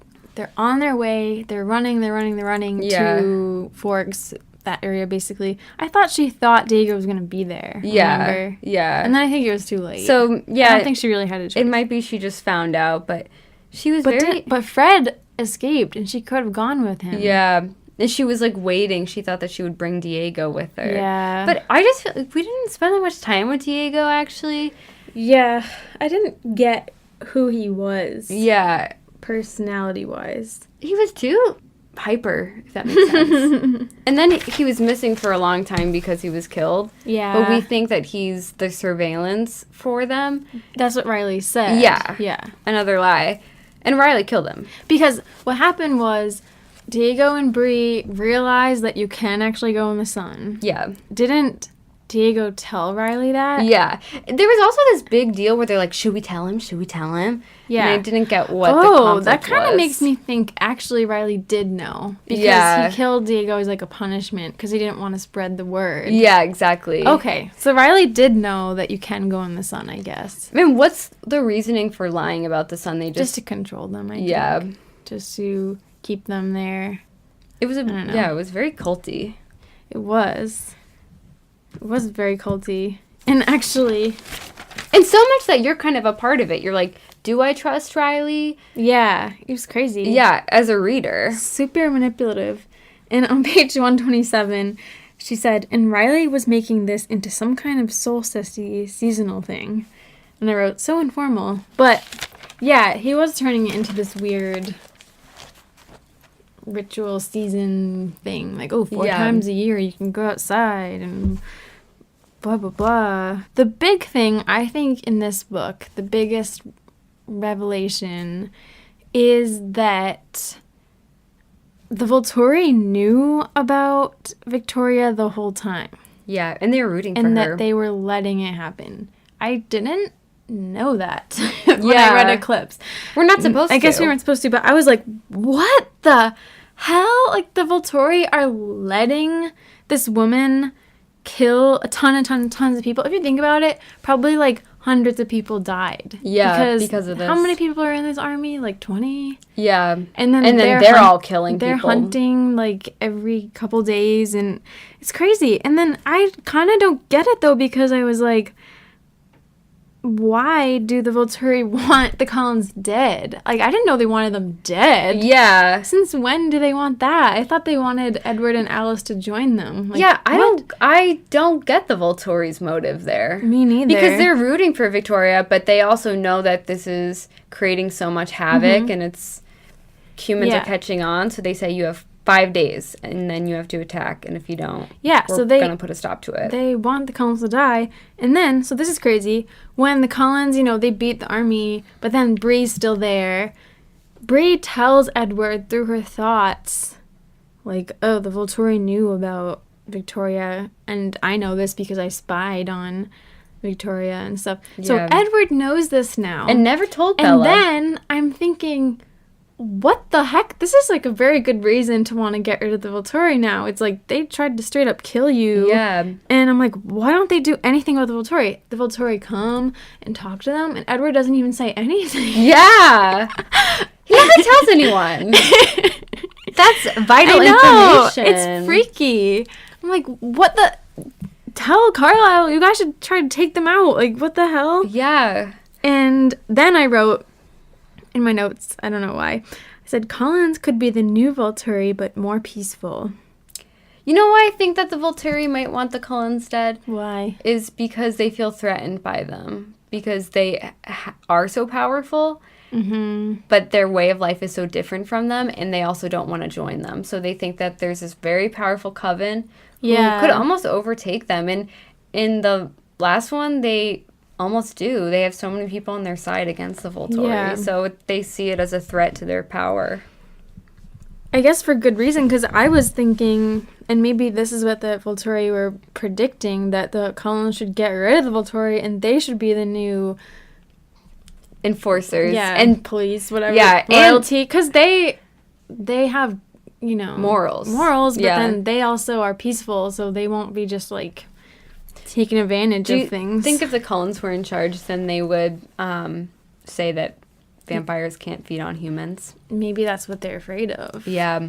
on their way. They're running to Forks, that area basically. I thought she thought Diego was gonna be there. Remember? Yeah. And then I think it was too late. So yeah, I don't think she really had a choice. It might be she just found out, but she was but Fred escaped, and she could have gone with him. Yeah. And she was, like, waiting. She thought that she would bring Diego with her. Yeah. But I just feel like we didn't spend that much time with Diego, actually. Yeah. I didn't get who he was. Yeah. Personality-wise. He was too hyper, if that makes sense. And then he was missing for a long time because he was killed. Yeah. But we think that he's the surveillance for them. That's what Riley said. Yeah. Yeah. Another lie. And Riley killed him. Because what happened was Diego and Bree realized that you can actually go in the sun. Yeah. Didn't Diego tell Riley that? Yeah. There was also this big deal where they're like, should we tell him? Should we tell him? Yeah. And I didn't get what the conflict that kind of was. makes me think actually Riley did know. Because he killed Diego as like a punishment because he didn't want to spread the word. Yeah, exactly. Okay. So Riley did know that you can go in the sun, I guess. I mean, what's the reasoning for lying about the sun? They Just to control them, I think. Just to keep them there. It was it was very culty. It was very culty. And actually, and so much that you're kind of a part of it. You're like, do I trust Riley? Yeah, it was crazy. Yeah, as a reader. Super manipulative. And on page 127, she said, and Riley was making this into some kind of solstice seasonal thing. And I wrote, so informal. But yeah, he was turning it into this weird ritual season thing, like, oh, 4 times a year you can go outside and blah blah blah. The big thing I think in this book, the biggest revelation, is that the Volturi knew about Victoria the whole time. Yeah, and they were rooting for her. And that they were letting it happen. I didn't know that when I read Eclipse. We're not supposed to. I guess we weren't supposed to, but I was like, what the hell? Like, the Volturi are letting this woman kill a tons of people. If you think about it, probably like hundreds of people died. Yeah, because of this. How many people are in this army? Like 20? Yeah. And then they're all killing people. They're hunting like every couple days, and it's crazy. And then I kind of don't get it though, because I was like, why do the Volturi want the Cullens dead? Like, I didn't know they wanted them dead. Yeah. Since when do they want that? I thought they wanted Edward and Alice to join them. Like, yeah, I don't get the Volturi's motive there. Me neither. Because they're rooting for Victoria, but they also know that this is creating so much havoc, and it's humans are catching on, so they say you have 5 days, and then you have to attack, and if you don't, we're going to put a stop to it. They want the Cullens to die, and then, so this is crazy, when the Cullens, they beat the army, but then Bree's still there, Bree tells Edward through her thoughts, like, oh, the Volturi knew about Victoria, and I know this because I spied on Victoria and stuff. Yeah. So Edward knows this now. And never told Bella. And then I'm thinking, what the heck? This is like a very good reason to want to get rid of the Volturi now. It's like they tried to straight up kill you. Yeah. And I'm like, why don't they do anything with the Volturi? The Volturi come and talk to them, and Edward doesn't even say anything. Yeah. He never tells anyone. That's vital information. It's freaky. I'm like, what the? Tell Carlisle, you guys should try to take them out. Like, what the hell? Yeah. And then I wrote in my notes, I don't know why, I said Collins could be the new Volturi, but more peaceful. You know why I think that the Volturi might want the Cullens dead? Why? Is because they feel threatened by them. Because they are so powerful, but their way of life is so different from them, and they also don't want to join them. So they think that there's this very powerful coven who could almost overtake them. And in the last one, they almost do. They have so many people on their side against the Volturi. Yeah. So they see it as a threat to their power. I guess for good reason, because I was thinking, and maybe this is what the Volturi were predicting, that the Cullens should get rid of the Volturi and they should be the new enforcers. Yeah, and police, whatever. Yeah, royalty, because they have, morals. But then they also are peaceful, so they won't be just like taking advantage of things. I think if the Cullens were in charge, then they would say that vampires can't feed on humans. Maybe that's what they're afraid of. Yeah.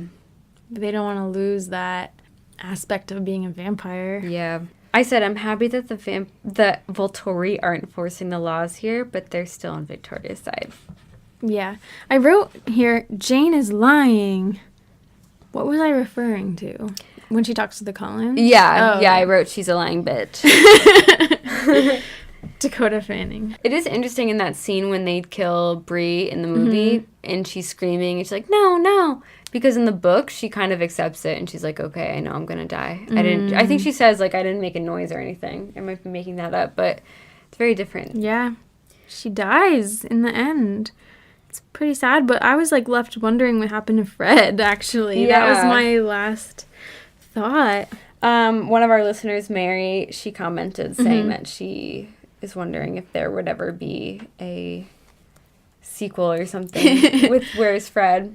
They don't want to lose that aspect of being a vampire. Yeah. I said I'm happy that the Volturi aren't enforcing the laws here, but they're still on Victoria's side. Yeah. I wrote here, Jane is lying. What was I referring to? When she talks to the Cullens? Yeah. Yeah, I wrote she's a lying bitch. Dakota Fanning. It is interesting in that scene when they kill Bree in the movie, and she's screaming, and she's like, no, no. Because in the book, she kind of accepts it, and she's like, okay, I know I'm going to die. I think she says, like, I didn't make a noise or anything. I might be making that up, but it's very different. Yeah. She dies in the end. It's pretty sad, but I was, like, left wondering what happened to Fred, actually. Yeah. That was my last thought. One of our listeners, Mary, she commented saying that she is wondering if there would ever be a sequel or something with Where's Fred?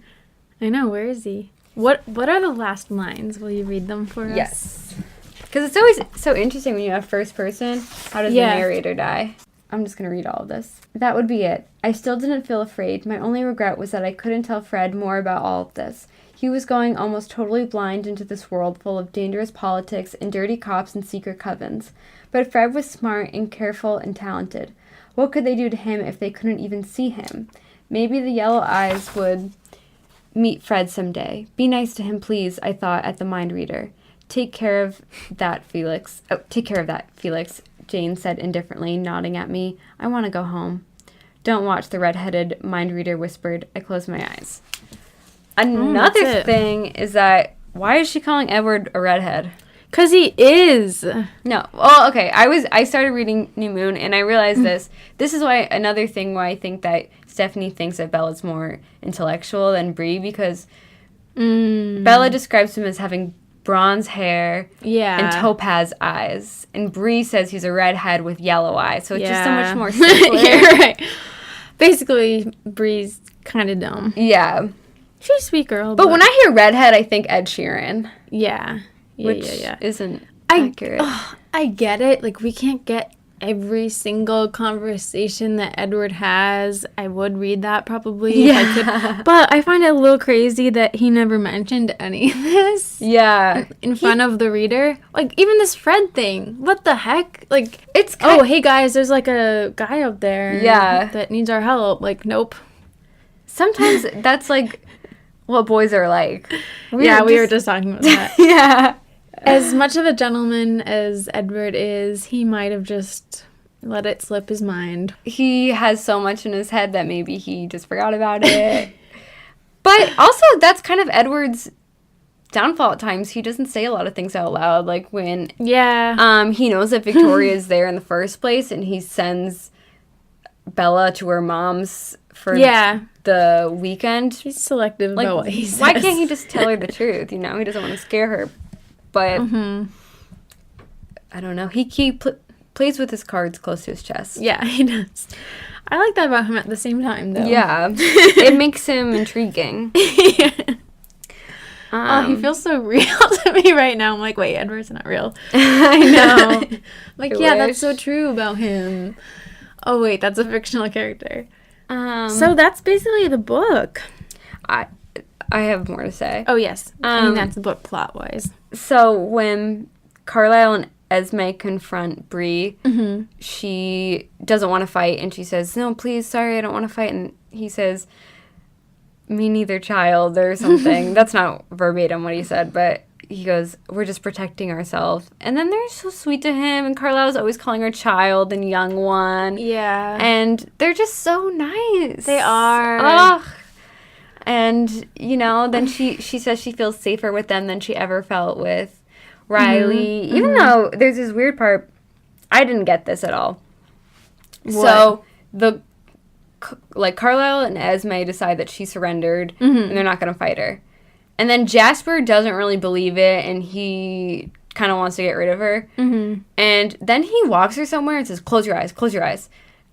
I know, where is he? What are the last lines? Will you read them for us? Yes. Because it's always so interesting when you have first person. How does the narrator die? I'm just going to read all of this. That would be it. I still didn't feel afraid. My only regret was that I couldn't tell Fred more about all of this. He was going almost totally blind into this world full of dangerous politics and dirty cops and secret covens. But Fred was smart and careful and talented. What could they do to him if they couldn't even see him? Maybe the yellow eyes would meet Fred someday. Be nice to him, please, I thought at the mind reader. Take care of that, Felix. Oh, take care of that, Felix, Jane said indifferently, nodding at me. I want to go home. Don't watch, the red-headed mind reader whispered. I closed my eyes. Another thing is that, why is she calling Edward a redhead? 'Cause he is. No. Well, okay. I started reading New Moon, and I realized this. This is why another thing why I think that Stephanie thinks that Bella's more intellectual than Bree, because Bella describes him as having bronze hair and topaz eyes, and Bree says he's a redhead with yellow eyes. So it's just so much more simpler. You're right. Basically, Bree's kind of dumb. Yeah. She's a sweet girl. But when I hear redhead, I think Ed Sheeran. Yeah. Which isn't accurate. I get it. Like, we can't get every single conversation that Edward has. I would read that probably if I could. But I find it a little crazy that he never mentioned any of this. Yeah. In front of the reader. Like, even this Fred thing. What the heck? Like, it's hey guys, there's like a guy out there that needs our help. Like, nope. Sometimes that's like what boys are like. We were just talking about that. Yeah. As much of a gentleman as Edward is, he might have just let it slip his mind. He has so much in his head that maybe he just forgot about it. But also, that's kind of Edward's downfall at times. He doesn't say a lot of things out loud. Like when he knows that Victoria is there in the first place, and he sends Bella to her mom's for the weekend. He's selective about what he says. Why can't he just tell her the truth? You know, he doesn't want to scare her. But I don't know. He plays with his cards close to his chest. Yeah, he does. I like that about him at the same time, though. Yeah. It makes him intriguing. He feels so real to me right now. I'm like, wait, Edward's not real. I know. That's so true about him. Oh, wait, that's a fictional character. So that's basically the book. I have more to say. Oh, yes. I mean, that's the book plot-wise. So when Carlisle and Esme confront Bree, she doesn't want to fight, and she says, no, please, sorry, I don't want to fight. And he says, me neither, child, or something. That's not verbatim what he said, but he goes, we're just protecting ourselves. And then they're so sweet to him, and Carlisle's always calling her child and young one. Yeah. And they're just so nice. They are. Ugh. And, you know, then she says she feels safer with them than she ever felt with Riley. Even though there's this weird part, I didn't get this at all. What? So, Carlisle and Esme decide that she surrendered, and they're not going to fight her. And then Jasper doesn't really believe it, and he kind of wants to get rid of her. Mm-hmm. And then he walks her somewhere and says, close your eyes, close your eyes.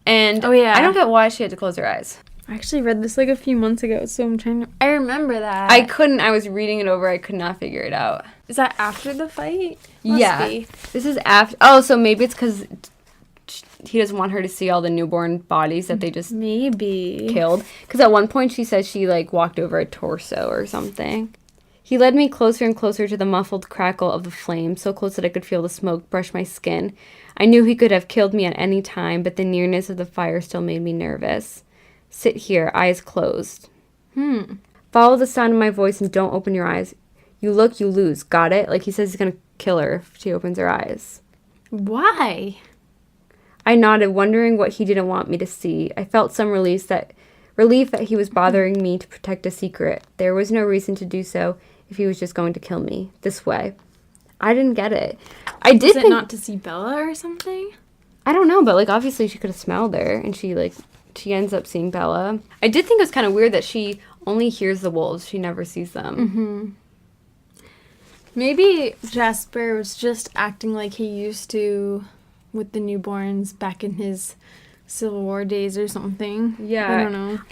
And I don't get why she had to close her eyes. I actually read this like a few months ago, so I'm trying to... I remember that. I was reading it over, I could not figure it out. Is that after the fight? Must be. This is after... Oh, so maybe it's because he doesn't want her to see all the newborn bodies that they just killed. Because at one point she says she, walked over a torso or something. He led me closer and closer to the muffled crackle of the flame, so close that I could feel the smoke brush my skin. I knew he could have killed me at any time, but the nearness of the fire still made me nervous. Sit here, eyes closed. Follow the sound of my voice and don't open your eyes. You look, you lose. Got it? He says he's gonna kill her if she opens her eyes. Why? I nodded, wondering what he didn't want me to see. I felt some relief that he was bothering me to protect a secret. There was no reason to do so if he was just going to kill me this way. I didn't get it. Was it not to see Bella or something? I don't know, but obviously she could have smelled her, and she ends up seeing Bella. I did think it was kind of weird that she only hears the wolves. She never sees them. Maybe Jasper was just acting like he used to with the newborns back in his Civil War days or something. Yeah. I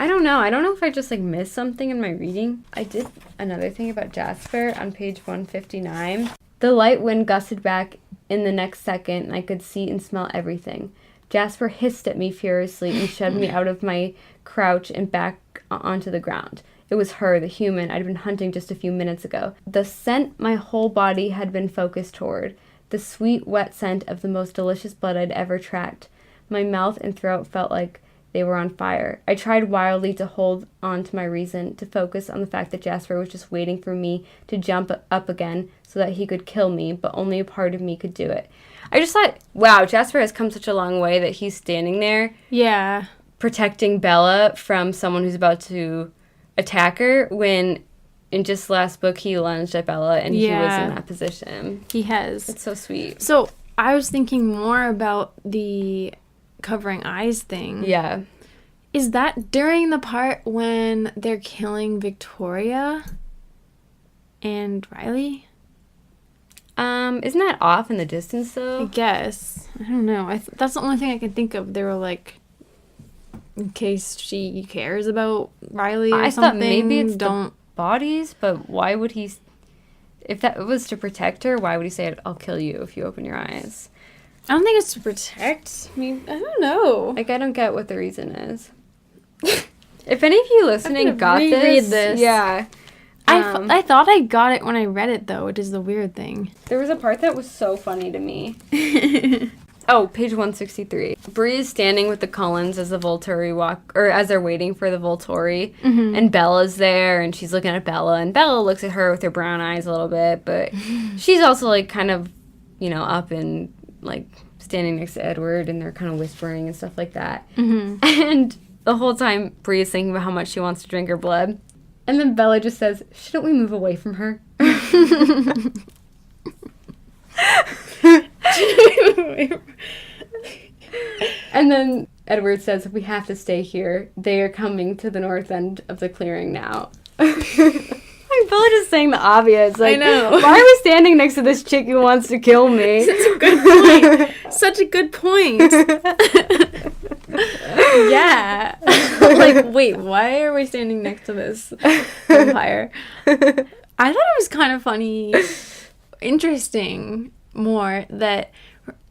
don't know. I don't know if I just missed something in my reading. I did another thing about Jasper on page 159. The light wind gusted back in the next second, and I could see and smell everything. Jasper hissed at me furiously and shoved me out of my crouch and back onto the ground. It was her, the human I'd been hunting just a few minutes ago. The scent my whole body had been focused toward. The sweet, wet scent of the most delicious blood I'd ever tracked. My mouth and throat felt like they were on fire. I tried wildly to hold on to my reason, to focus on the fact that Jasper was just waiting for me to jump up again so that he could kill me, but only a part of me could do it. I just thought, wow, Jasper has come such a long way that he's standing there. Yeah. Protecting Bella from someone who's about to attack her when in just last book he lunged at Bella and he was in that position. He has. It's so sweet. So I was thinking more about the covering eyes thing. Yeah. Is that during the part when they're killing Victoria and Riley? Isn't that off in the distance though? I guess. I don't know. That's the only thing I can think of. They were like, in case she cares about Riley or something. I thought maybe it's the bodies, but why would he... If that was to protect her, why would he say, I'll kill you if you open your eyes? I don't think it's to protect. I mean, I don't know. I don't get what the reason is. If any of you listening got this. Yeah. I thought I got it when I read it, though, which is the weird thing. There was a part that was so funny to me. Oh, page 163. Bree is standing with the Cullens as the Volturi as they're waiting for the Volturi. Mm-hmm. And Bella's there, and she's looking at Bella, and Bella looks at her with her brown eyes a little bit, but she's also, kind of, up and, standing next to Edward, and they're kind of whispering and stuff like that. Mm-hmm. And the whole time, Bree is thinking about how much she wants to drink her blood. And then Bella just says, shouldn't we move away from her? And then Edward says, we have to stay here. They are coming to the north end of the clearing now. Bella just saying the obvious. I know. Why are we standing next to this chick who wants to kill me? That's a good point. Such a good point. Yeah. Wait, why are we standing next to this vampire? I thought it was kind of funny, interesting more that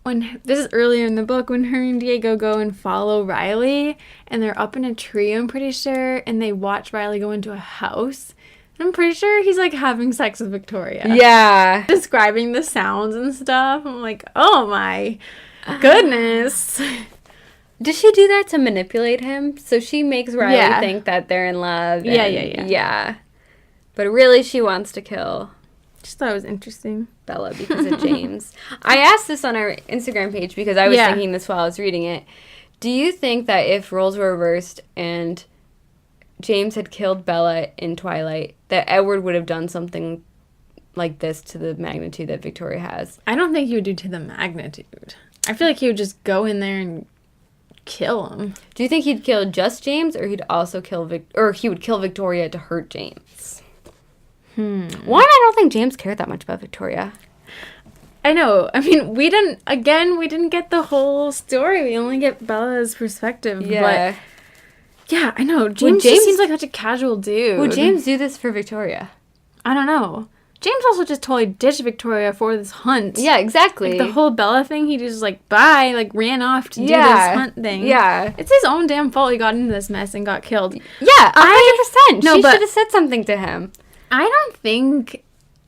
when this is earlier in the book when her and Diego go and follow Riley and they're up in a tree, I'm pretty sure, and they watch Riley go into a house. I'm pretty sure he's having sex with Victoria. Yeah. Describing the sounds and stuff. I'm like, oh my goodness. Does she do that to manipulate him? So she makes Riley Yeah. think that they're in love. Yeah, and- Yeah. But really, she wants to kill Just thought it was interesting. Bella because of James. I asked this on our Instagram page because I was Yeah. thinking this while I was reading it. Do you think that if roles were reversed and James had killed Bella in Twilight, that Edward would have done something like this to the magnitude that Victoria has? I don't think he would do to the magnitude. I feel like he would just go in there and kill him. Do you think he'd kill just James, or he'd also kill or he would kill Victoria to hurt James? One, I don't think James cared that much about Victoria. I know. I mean, we didn't get the whole story. We only get Bella's perspective. Yeah. But yeah, I know. James just seems like such a casual dude. Would James do this for Victoria? I don't know. James also just totally ditched Victoria for this hunt. Yeah, exactly. Like the whole Bella thing, he just like, bye, like ran off to do this hunt thing. Yeah. It's his own damn fault he got into this mess and got killed. Yeah, 100%. No, she but- should have said something to him. I don't think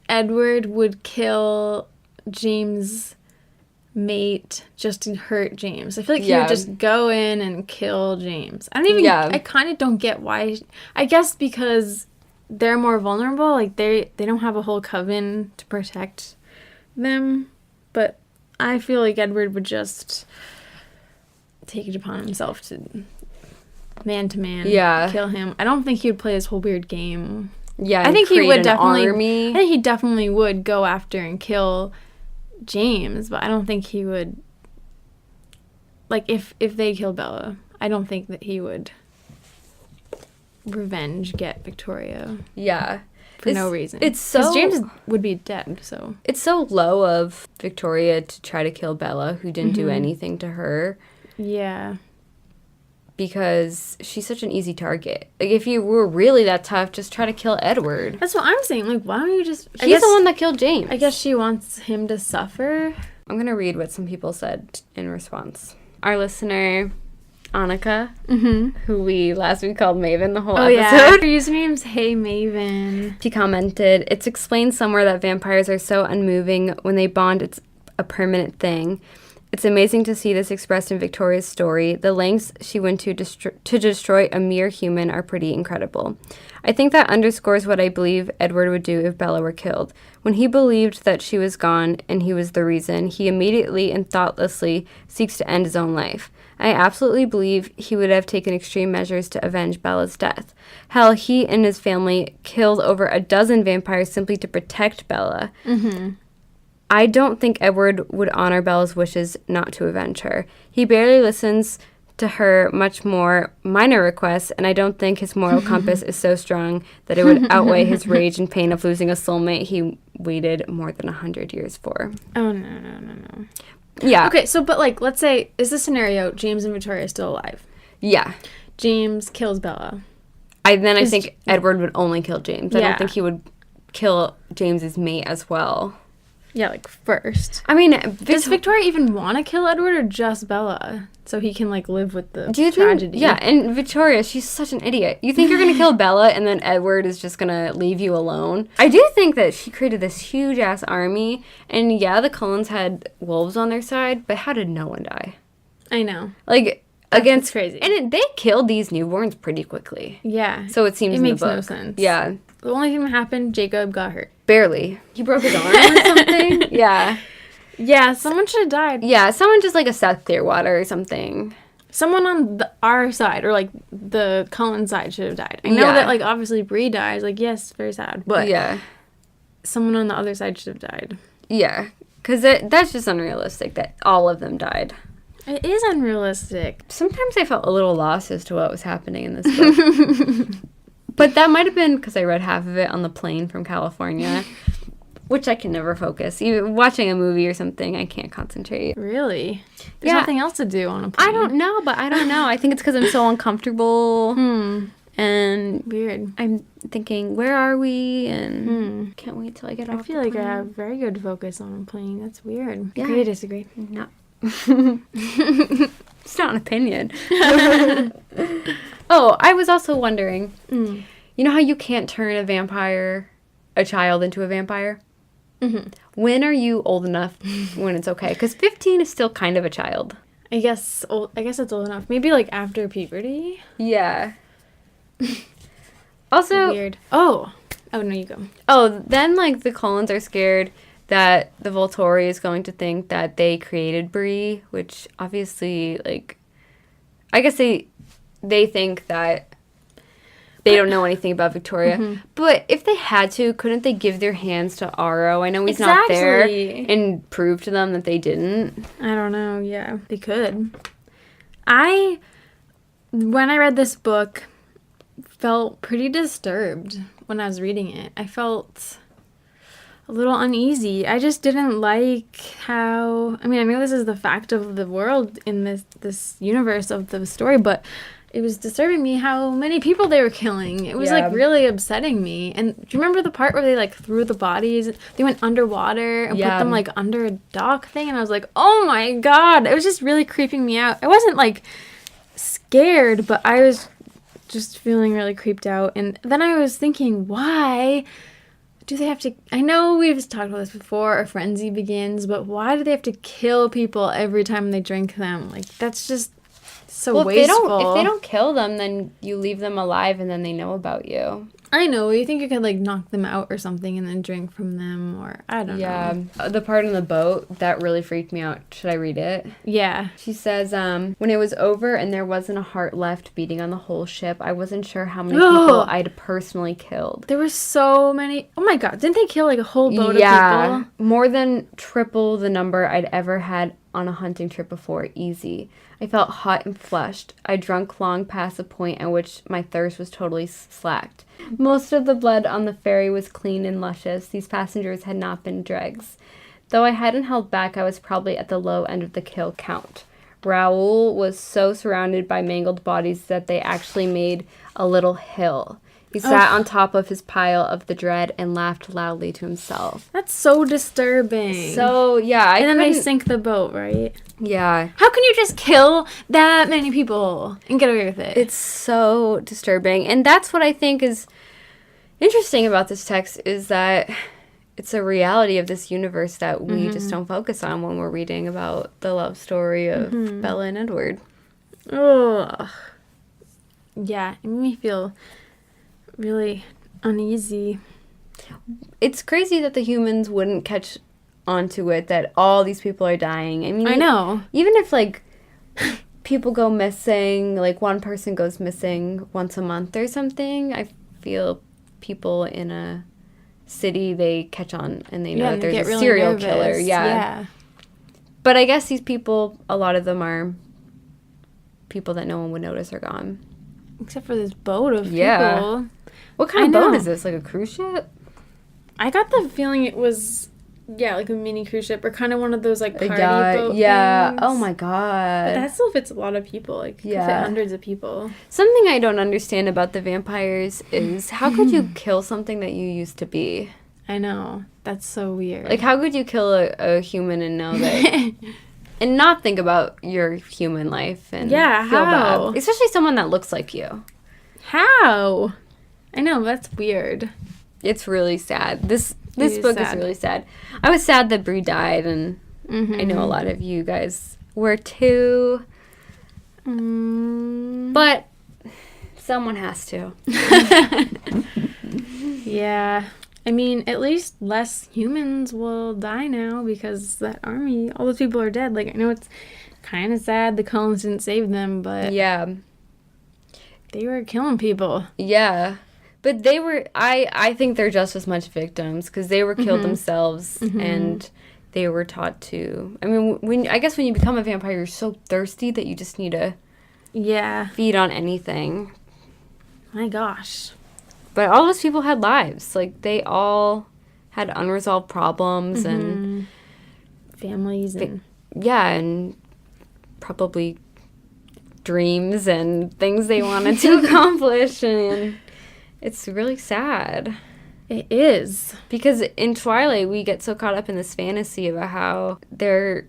Edward would kill James' mate just to hurt James. I feel like he Yeah. would just go in and kill James. I kind of don't get why. I guess because they're more vulnerable. Like they don't have a whole coven to protect them. But I feel like Edward would just take it upon himself to man kill him. I don't think he would play this whole weird game. Yeah, I think he would definitely. Army. I think he definitely would go after and kill James, but I don't think he would. Like if they killed Bella, I don't think that he would get Victoria Yeah. for no reason. It's so 'Cause James would be dead. So it's so low of Victoria to try to kill Bella, who didn't do anything to her, yeah, because she's such an easy target. Like if you were really that tough, just try to kill Edward. that's what I'm saying. Like, why don't you just? He's the one that killed James. I guess she wants him to suffer. I'm gonna read what some people said in response. Our listener, Annika, who we last week called Maven the whole Oh yeah, episode. her username's Hey Maven. She commented, "It's explained somewhere that vampires are so unmoving. When they bond, it's a permanent thing. It's amazing to see this expressed in Victoria's story. The lengths she went to destroy a mere human are pretty incredible. I think that underscores what I believe Edward would do if Bella were killed. When he believed that she was gone and he was the reason, he immediately and thoughtlessly seeks to end his own life. I absolutely believe he would have taken extreme measures to avenge Bella's death. Hell, he and his family killed over a dozen vampires simply to protect Bella. I don't think Edward would honor Bella's wishes not to avenge her. He barely listens to her much more minor requests, and I don't think his moral compass is so strong that it would outweigh his rage and pain of losing a soulmate he waited more than 100 years for." Oh no. Yeah. Okay, so but like, let's say is this scenario James and Victoria are still alive. Yeah. James kills Bella. I think Edward would only kill James. I Yeah. don't think he would kill James's mate as well. Yeah, like first. I mean, Does Victoria even want to kill Edward or just Bella? So he can like live with the do you tragedy. think? Yeah, and Victoria, she's such an idiot. You think you're gonna kill Bella, and then Edward is just gonna leave you alone? I do think that she created this huge ass army, and yeah, the Cullens had wolves on their side, but how did no one die? I know. Like against crazy. and they killed these newborns pretty quickly. Yeah. So it seems it in the makes no book. sense. Yeah, The only thing that happened, Jacob got hurt. barely. He broke his arm or something. Yeah. Yeah, someone should have died. Yeah, someone just like a Seth Clearwater or something. Someone on our side or like the Cullen side should have died. I know Yeah. that like obviously Bree dies. Like yes, very sad. But Yeah. someone on the other side should have died. Yeah. Because that's just unrealistic that all of them died. It is unrealistic. Sometimes I felt a little lost as to what was happening in this book. But that might have been because I read half of it on the plane from California, which I can never focus. Even watching a movie or something, I can't concentrate. Really? There's Yeah. nothing else to do on a plane. I don't know, but I don't know. I think it's because I'm so uncomfortable. And Weird. I'm thinking, where are we? And can't wait till I get off. I feel like I have very good focus on a plane. That's weird. Yeah. Agree to disagree. No. It's not an opinion. Oh, I was also wondering, you know how you can't turn a child into a vampire? When are you old enough when it's okay? Because 15 is still kind of a child. I guess it's old enough. Maybe like after puberty. Yeah. Also, Weird. Oh, no, you go. oh, then like the Cullens are scared that the Volturi is going to think that they created Bree, which obviously, like, I guess they think that they don't know anything about Victoria. But if they had to, couldn't they give their hands to Aro? I know he's not there, and prove to them that they didn't. I don't know. Yeah, they could. When I read this book, felt pretty disturbed when I was reading it. I felt a little uneasy. I just didn't like how, I mean, I know this is the fact of the world in this universe of the story, but it was disturbing me how many people they were killing. It was like really upsetting me. And do you remember the part where they like threw the bodies? They went underwater and put them like under a dock thing, and I was like, oh my god! It was just really creeping me out. I wasn't like scared, but I was just feeling really creeped out. And then I was thinking, why do they have to, I know we've talked about this before, a frenzy begins, but why do they have to kill people every time they drink them? Like, that's just so wasteful. If they don't kill them, then you leave them alive and then they know about you. I know. You think you could, like, knock them out or something and then drink from them, or I don't know. Yeah. The part on the boat, that really freaked me out. Should I read it? Yeah. She says, when it was over and there wasn't a heart left beating on the whole ship, I wasn't sure how many people I'd personally killed. There were so many. Oh my god. Didn't they kill, like, a whole boat of people? More than triple the number I'd ever had on a hunting trip before. Easy. I felt hot and flushed. I drunk long past the point at which my thirst was totally slacked. Most of the blood on the ferry was clean and luscious. These passengers had not been dregs. Though I hadn't held back, I was probably at the low end of the kill count. Raoul was so surrounded by mangled bodies that they actually made a little hill. He sat on top of his pile of the dread and laughed loudly to himself. That's so disturbing. So, yeah. And then they sink the boat, right? Yeah. How can you just kill that many people and get away with it? It's so disturbing. And that's what I think is interesting about this text, is that it's a reality of this universe that we just don't focus on when we're reading about the love story of Bella and Edward. Ugh. Yeah, it made me feel really uneasy. It's crazy that the humans wouldn't catch onto it, that all these people are dying. I mean, I know. Even if, like, people go missing, like one person goes missing once a month or something, I feel people in a city, they catch on and they know that there's a really serial killer. Yeah. But I guess these people, a lot of them are people that no one would notice are gone. Except for this boat of people. What kind of boat is this? Like a cruise ship? I got the feeling it was, like a mini cruise ship or kind of one of those, like, party boat things. Oh, my God. But that still fits a lot of people. Like, could fit hundreds of people. Something I don't understand about the vampires is how could you kill something that you used to be? I know. That's so weird. Like, how could you kill a human and know that... and not think about your human life and feel bad? Especially someone that looks like you. How? I know, that's weird. It's really sad. This book is really sad. I was sad that Bree died, and I know a lot of you guys were too. But someone has to. Yeah. I mean, at least less humans will die now because that army, all those people are dead. Like, I know it's kind of sad the Cullens didn't save them, but... Yeah. They were killing people. Yeah. But they were, I think they're just as much victims because they were killed themselves and they were taught to, I mean, I guess when you become a vampire, you're so thirsty that you just need to feed on anything. My gosh. But all those people had lives. Like, they all had unresolved problems and... families and... and probably dreams and things they wanted to accomplish, and it's really sad. It is. Because in Twilight, we get so caught up in this fantasy about how their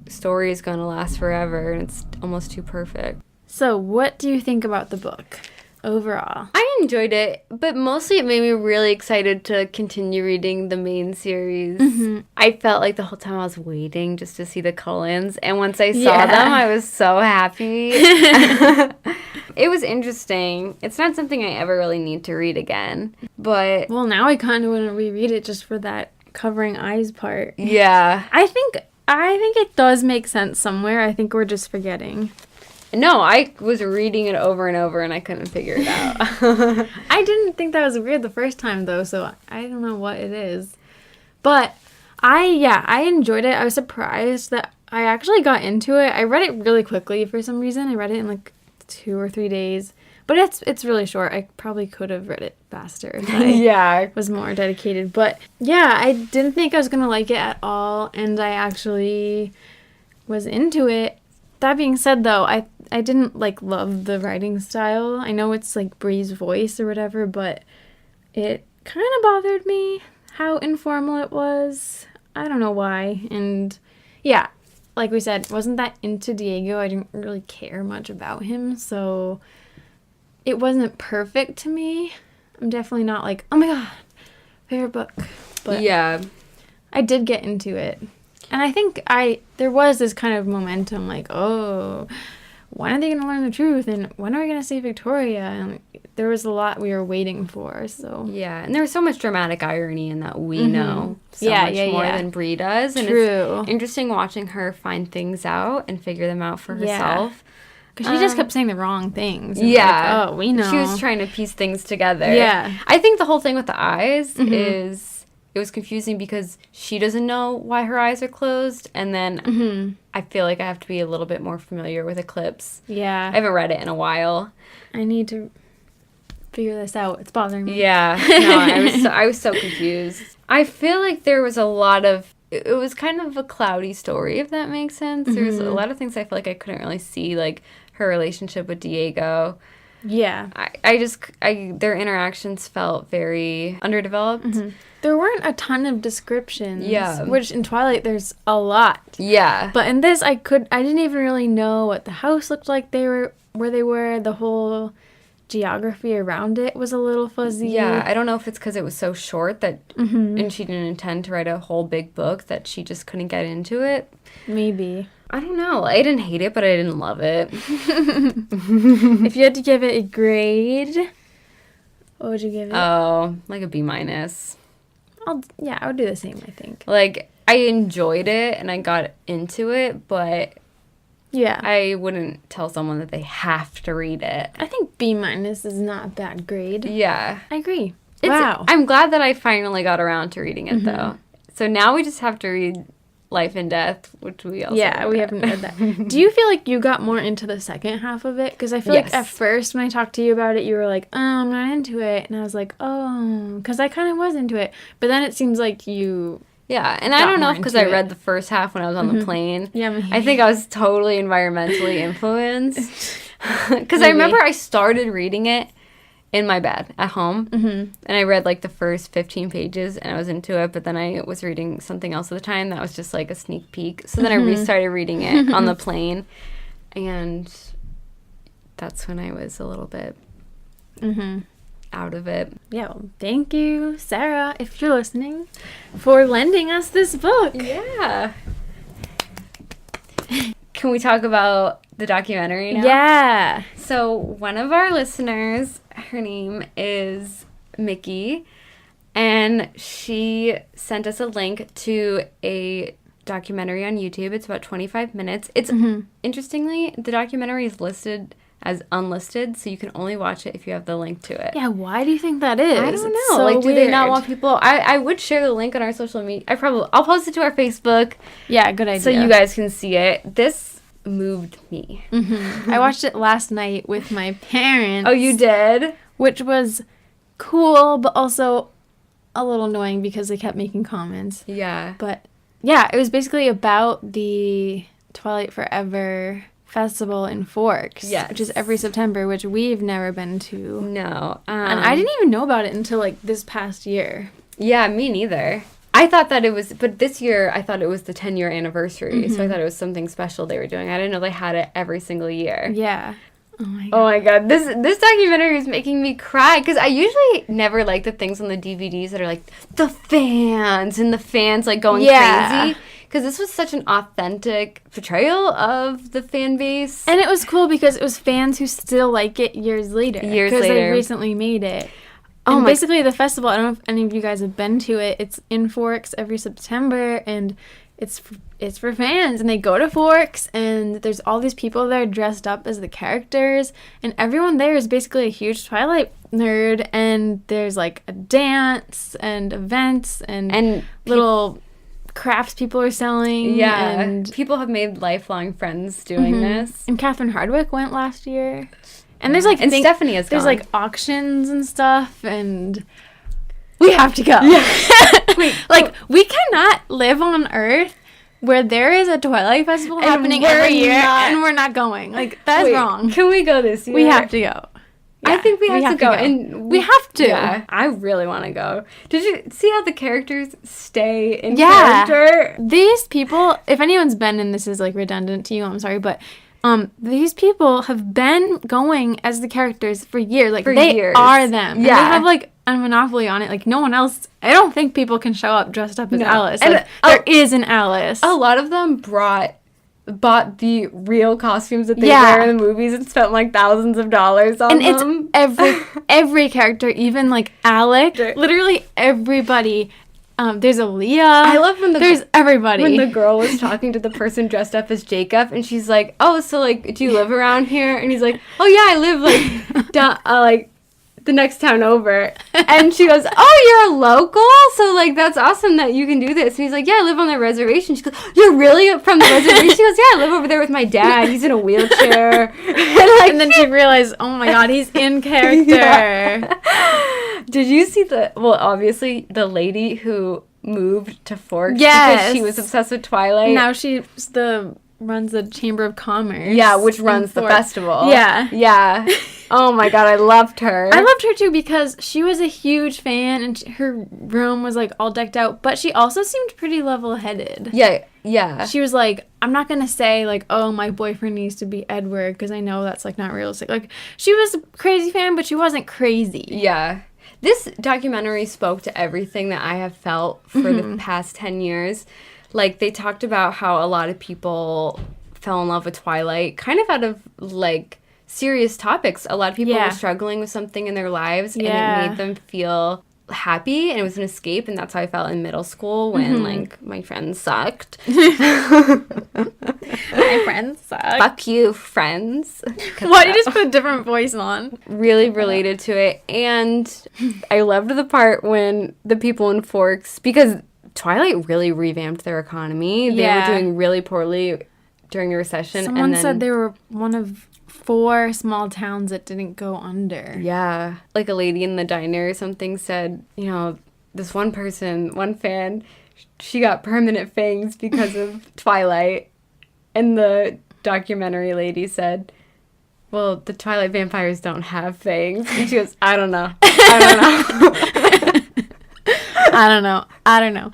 story is going to last forever, and it's almost too perfect. So, what do you think about the book? overall? I enjoyed it, but mostly it made me really excited to continue reading the main series. I felt like the whole time I was waiting just to see the Cullens, and once I saw them, I was so happy. It was interesting. It's not something I ever really need to read again, but... Well, now I kind of want to reread it just for that covering eyes part. Yeah. I think it does make sense somewhere. I think we're just forgetting. No, I was reading it over and over and I couldn't figure it out. I didn't think that was weird the first time though, so I don't know what it is. But I enjoyed it. I was surprised that I actually got into it. I read it really quickly for some reason. I read it in like 2 or 3 days. But it's really short. I probably could have read it faster if I was more dedicated. But yeah, I didn't think I was going to like it at all, and I actually was into it. That being said, though, I didn't like love the writing style. I know it's like Bree's voice or whatever, but it kind of bothered me how informal it was. I don't know why. And yeah, like we said, wasn't that into Diego. I didn't really care much about him, so it wasn't perfect to me. I'm definitely not like, oh my god, favorite book. But yeah, I did get into it. And I think there was this kind of momentum, like, oh, when are they going to learn the truth? And when are we going to save Victoria? And there was a lot we were waiting for, so. Yeah, and there was so much dramatic irony in that we know so much more than Bree does. And True. It's interesting watching her find things out and figure them out for herself. Because she just kept saying the wrong things. And like, oh, we know. She was trying to piece things together. Yeah. I think the whole thing with the eyes is... It was confusing because she doesn't know why her eyes are closed, and then I feel like I have to be a little bit more familiar with Eclipse. Yeah. I haven't read it in a while. I need to figure this out. It's bothering me. Yeah. No, I was so confused. I feel like there was a lot of... It was kind of a cloudy story, if that makes sense. There was a lot of things I feel like I couldn't really see, like her relationship with Diego. Yeah. Their interactions felt very underdeveloped. There weren't a ton of descriptions. Yeah. Which in Twilight there's a lot. Yeah. But in this I didn't even really know what the house looked like where they were. The whole geography around it was a little fuzzy. Yeah, I don't know if it's because it was so short that and she didn't intend to write a whole big book that she just couldn't get into it. Maybe. I don't know. I didn't hate it, but I didn't love it. If you had to give it a grade, what would you give it? Oh, like a B-. I would do the same, I think. Like, I enjoyed it and I got into it, but yeah, I wouldn't tell someone that they have to read it. I think B- is not a bad grade. Yeah. I agree. Wow. I'm glad that I finally got around to reading it, though. So now we just have to read Life and Death, which we also we haven't read that. Do you feel like you got more into the second half of it? Because I feel like at first when I talked to you about it, you were like, oh, I'm not into it. And I was like, oh, because I kind of was into it. But then it seems like you... Yeah, and I don't know if because I read the first half when I was on the plane. Yeah, maybe. I think I was totally environmentally influenced. Because I remember I started reading it in my bed at home. And I read like the first 15 pages and I was into it. But then I was reading something else at the time that was just like a sneak peek. So then I restarted reading it on the plane. And that's when I was a little bit out of it. Yeah, well, thank you, Sarah, if you're listening, for lending us this book. Yeah. Can we talk about the documentary now? Yeah. So one of our listeners, her name is Mickey, and she sent us a link to a documentary on YouTube. It's about 25 minutes. It's interestingly, the documentary is listed as unlisted, so you can only watch it if you have the link to it. Yeah, why do you think that is? I don't know. So like, do they not weird. want people? I would share the link on our social media. I'll post it to our Facebook. Yeah, good idea. So you guys can see it. This moved me. I watched it last night with my parents. Oh, you did? Which was cool, but also a little annoying because they kept making comments. Yeah. But yeah, it was basically about the Twilight Forever festival in Forks, which is every September, which we've never been to. No. And I didn't even know about it until like this past year. Yeah, me neither. I thought that it was, but this year I thought it was the 10-year anniversary, so I thought it was something special they were doing. I didn't know they had it every single year. Yeah. Oh my god. Oh my god, this documentary is making me cry because I usually never like the things on the DVDs that are like the fans and the fans like going crazy. Because this was such an authentic portrayal of the fan base. And it was cool because it was fans who still like it years later. Because they recently made it. And basically the festival, I don't know if any of you guys have been to it, it's in Forks every September, and it's for fans, and they go to Forks, and there's all these people there dressed up as the characters, and everyone there is basically a huge Twilight nerd, and there's like a dance and events and little crafts people are selling. Yeah, and people have made lifelong friends doing this. And Catherine Hardwicke went last year. And there's like Stephanie has there's gone. like auctions and stuff, and we have to go. Yeah. We cannot live on Earth where there is a Twilight Festival happening every year and we're not going. Like, that's wrong. Can we go this year? We have to go. I think we have to go. And we have to. Yeah, I really want to go. Did you see how the characters stay in character? These people, if anyone's been, and this is like redundant to you, I'm sorry, but these people have been going as the characters for years. Like, they are them. Yeah. And they have like a monopoly on it. Like, no one else. I don't think people can show up dressed up as Alice. Like, there is an Alice. A lot of them bought the real costumes that they wear in the movies and spent like thousands of dollars on them. And it's every character, even like Alec, literally everybody. There's Aaliyah. I love there's everybody. When the girl was talking to the person dressed up as Jacob, and she's like, "Oh, so like, do you live around here?" And he's like, "Oh yeah, I live like like the next town over." And she goes, "Oh, you're a local? So like, that's awesome that you can do this." And he's like, "Yeah, I live on the reservation." She goes, "You're really from the reservation?" She goes, "Yeah, I live over there with my dad. He's in a wheelchair." And then she realized, oh my god, he's in character. Yeah. Did you see obviously the lady who moved to Forks because she was obsessed with Twilight. Now she's runs the Chamber of Commerce. Yeah, which runs the festival. Yeah. Yeah. Oh my god, I loved her. I loved her too because she was a huge fan and her room was like all decked out, but she also seemed pretty level-headed. Yeah, yeah. She was like, I'm not going to say like, oh, my boyfriend needs to be Edward because I know that's like not realistic. Like, she was a crazy fan, but she wasn't crazy. Yeah. This documentary spoke to everything that I have felt for the past 10 years. Like, they talked about how a lot of people fell in love with Twilight kind of out of, like, serious topics. A lot of people were struggling with something in their lives, and it made them feel happy, and it was an escape, and that's how I felt in middle school when, like, my friends sucked. My friends sucked. Fuck you, friends. Why you just put a different voice on? Really related to it, and I loved the part when the people in Forks, because Twilight really revamped their economy. They were doing really poorly during the recession. Someone said they were one of 4 small towns that didn't go under. Yeah. Like a lady in the diner or something said, you know, this one fan, she got permanent fangs because of Twilight. And the documentary lady said, well, the Twilight vampires don't have fangs. And she goes, I don't know. I don't know.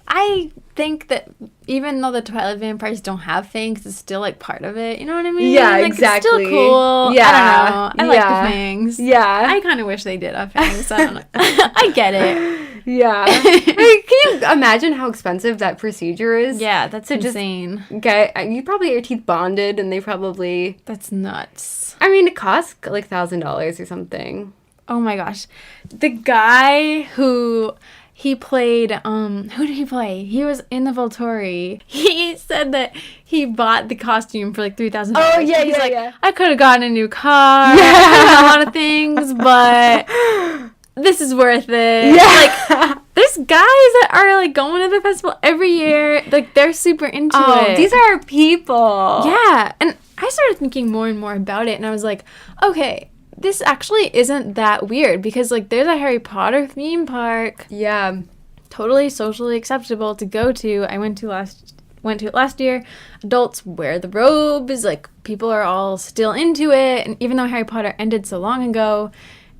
I think that even though the Twilight vampires don't have fangs, it's still like part of it. You know what I mean? Yeah, like, exactly. It's still cool. Yeah. I don't know. I like the fangs. Yeah. I kind of wish they did have fangs. I don't know. I get it. Yeah. Can you imagine how expensive that procedure is? Yeah, that's insane. You probably get your teeth bonded, and they probably... That's nuts. I mean, it costs like $1,000 or something. Oh my gosh. The guy who he played, who did he play? He was in the Volturi. He said that he bought the costume for like $3,000. Oh, yeah, He's like, yeah. I could have gotten a new car. Yeah. A lot of things, but this is worth it. Yeah. Like, there's guys that are like going to the festival every year. Like, they're super into it. These are people. Yeah. And I started thinking more and more about it, and I was like, okay, this actually isn't that weird because, like, there's a Harry Potter theme park. Yeah. Totally socially acceptable to go to. I went to it last year. Adults wear the robes. Like, people are all still into it. And even though Harry Potter ended so long ago,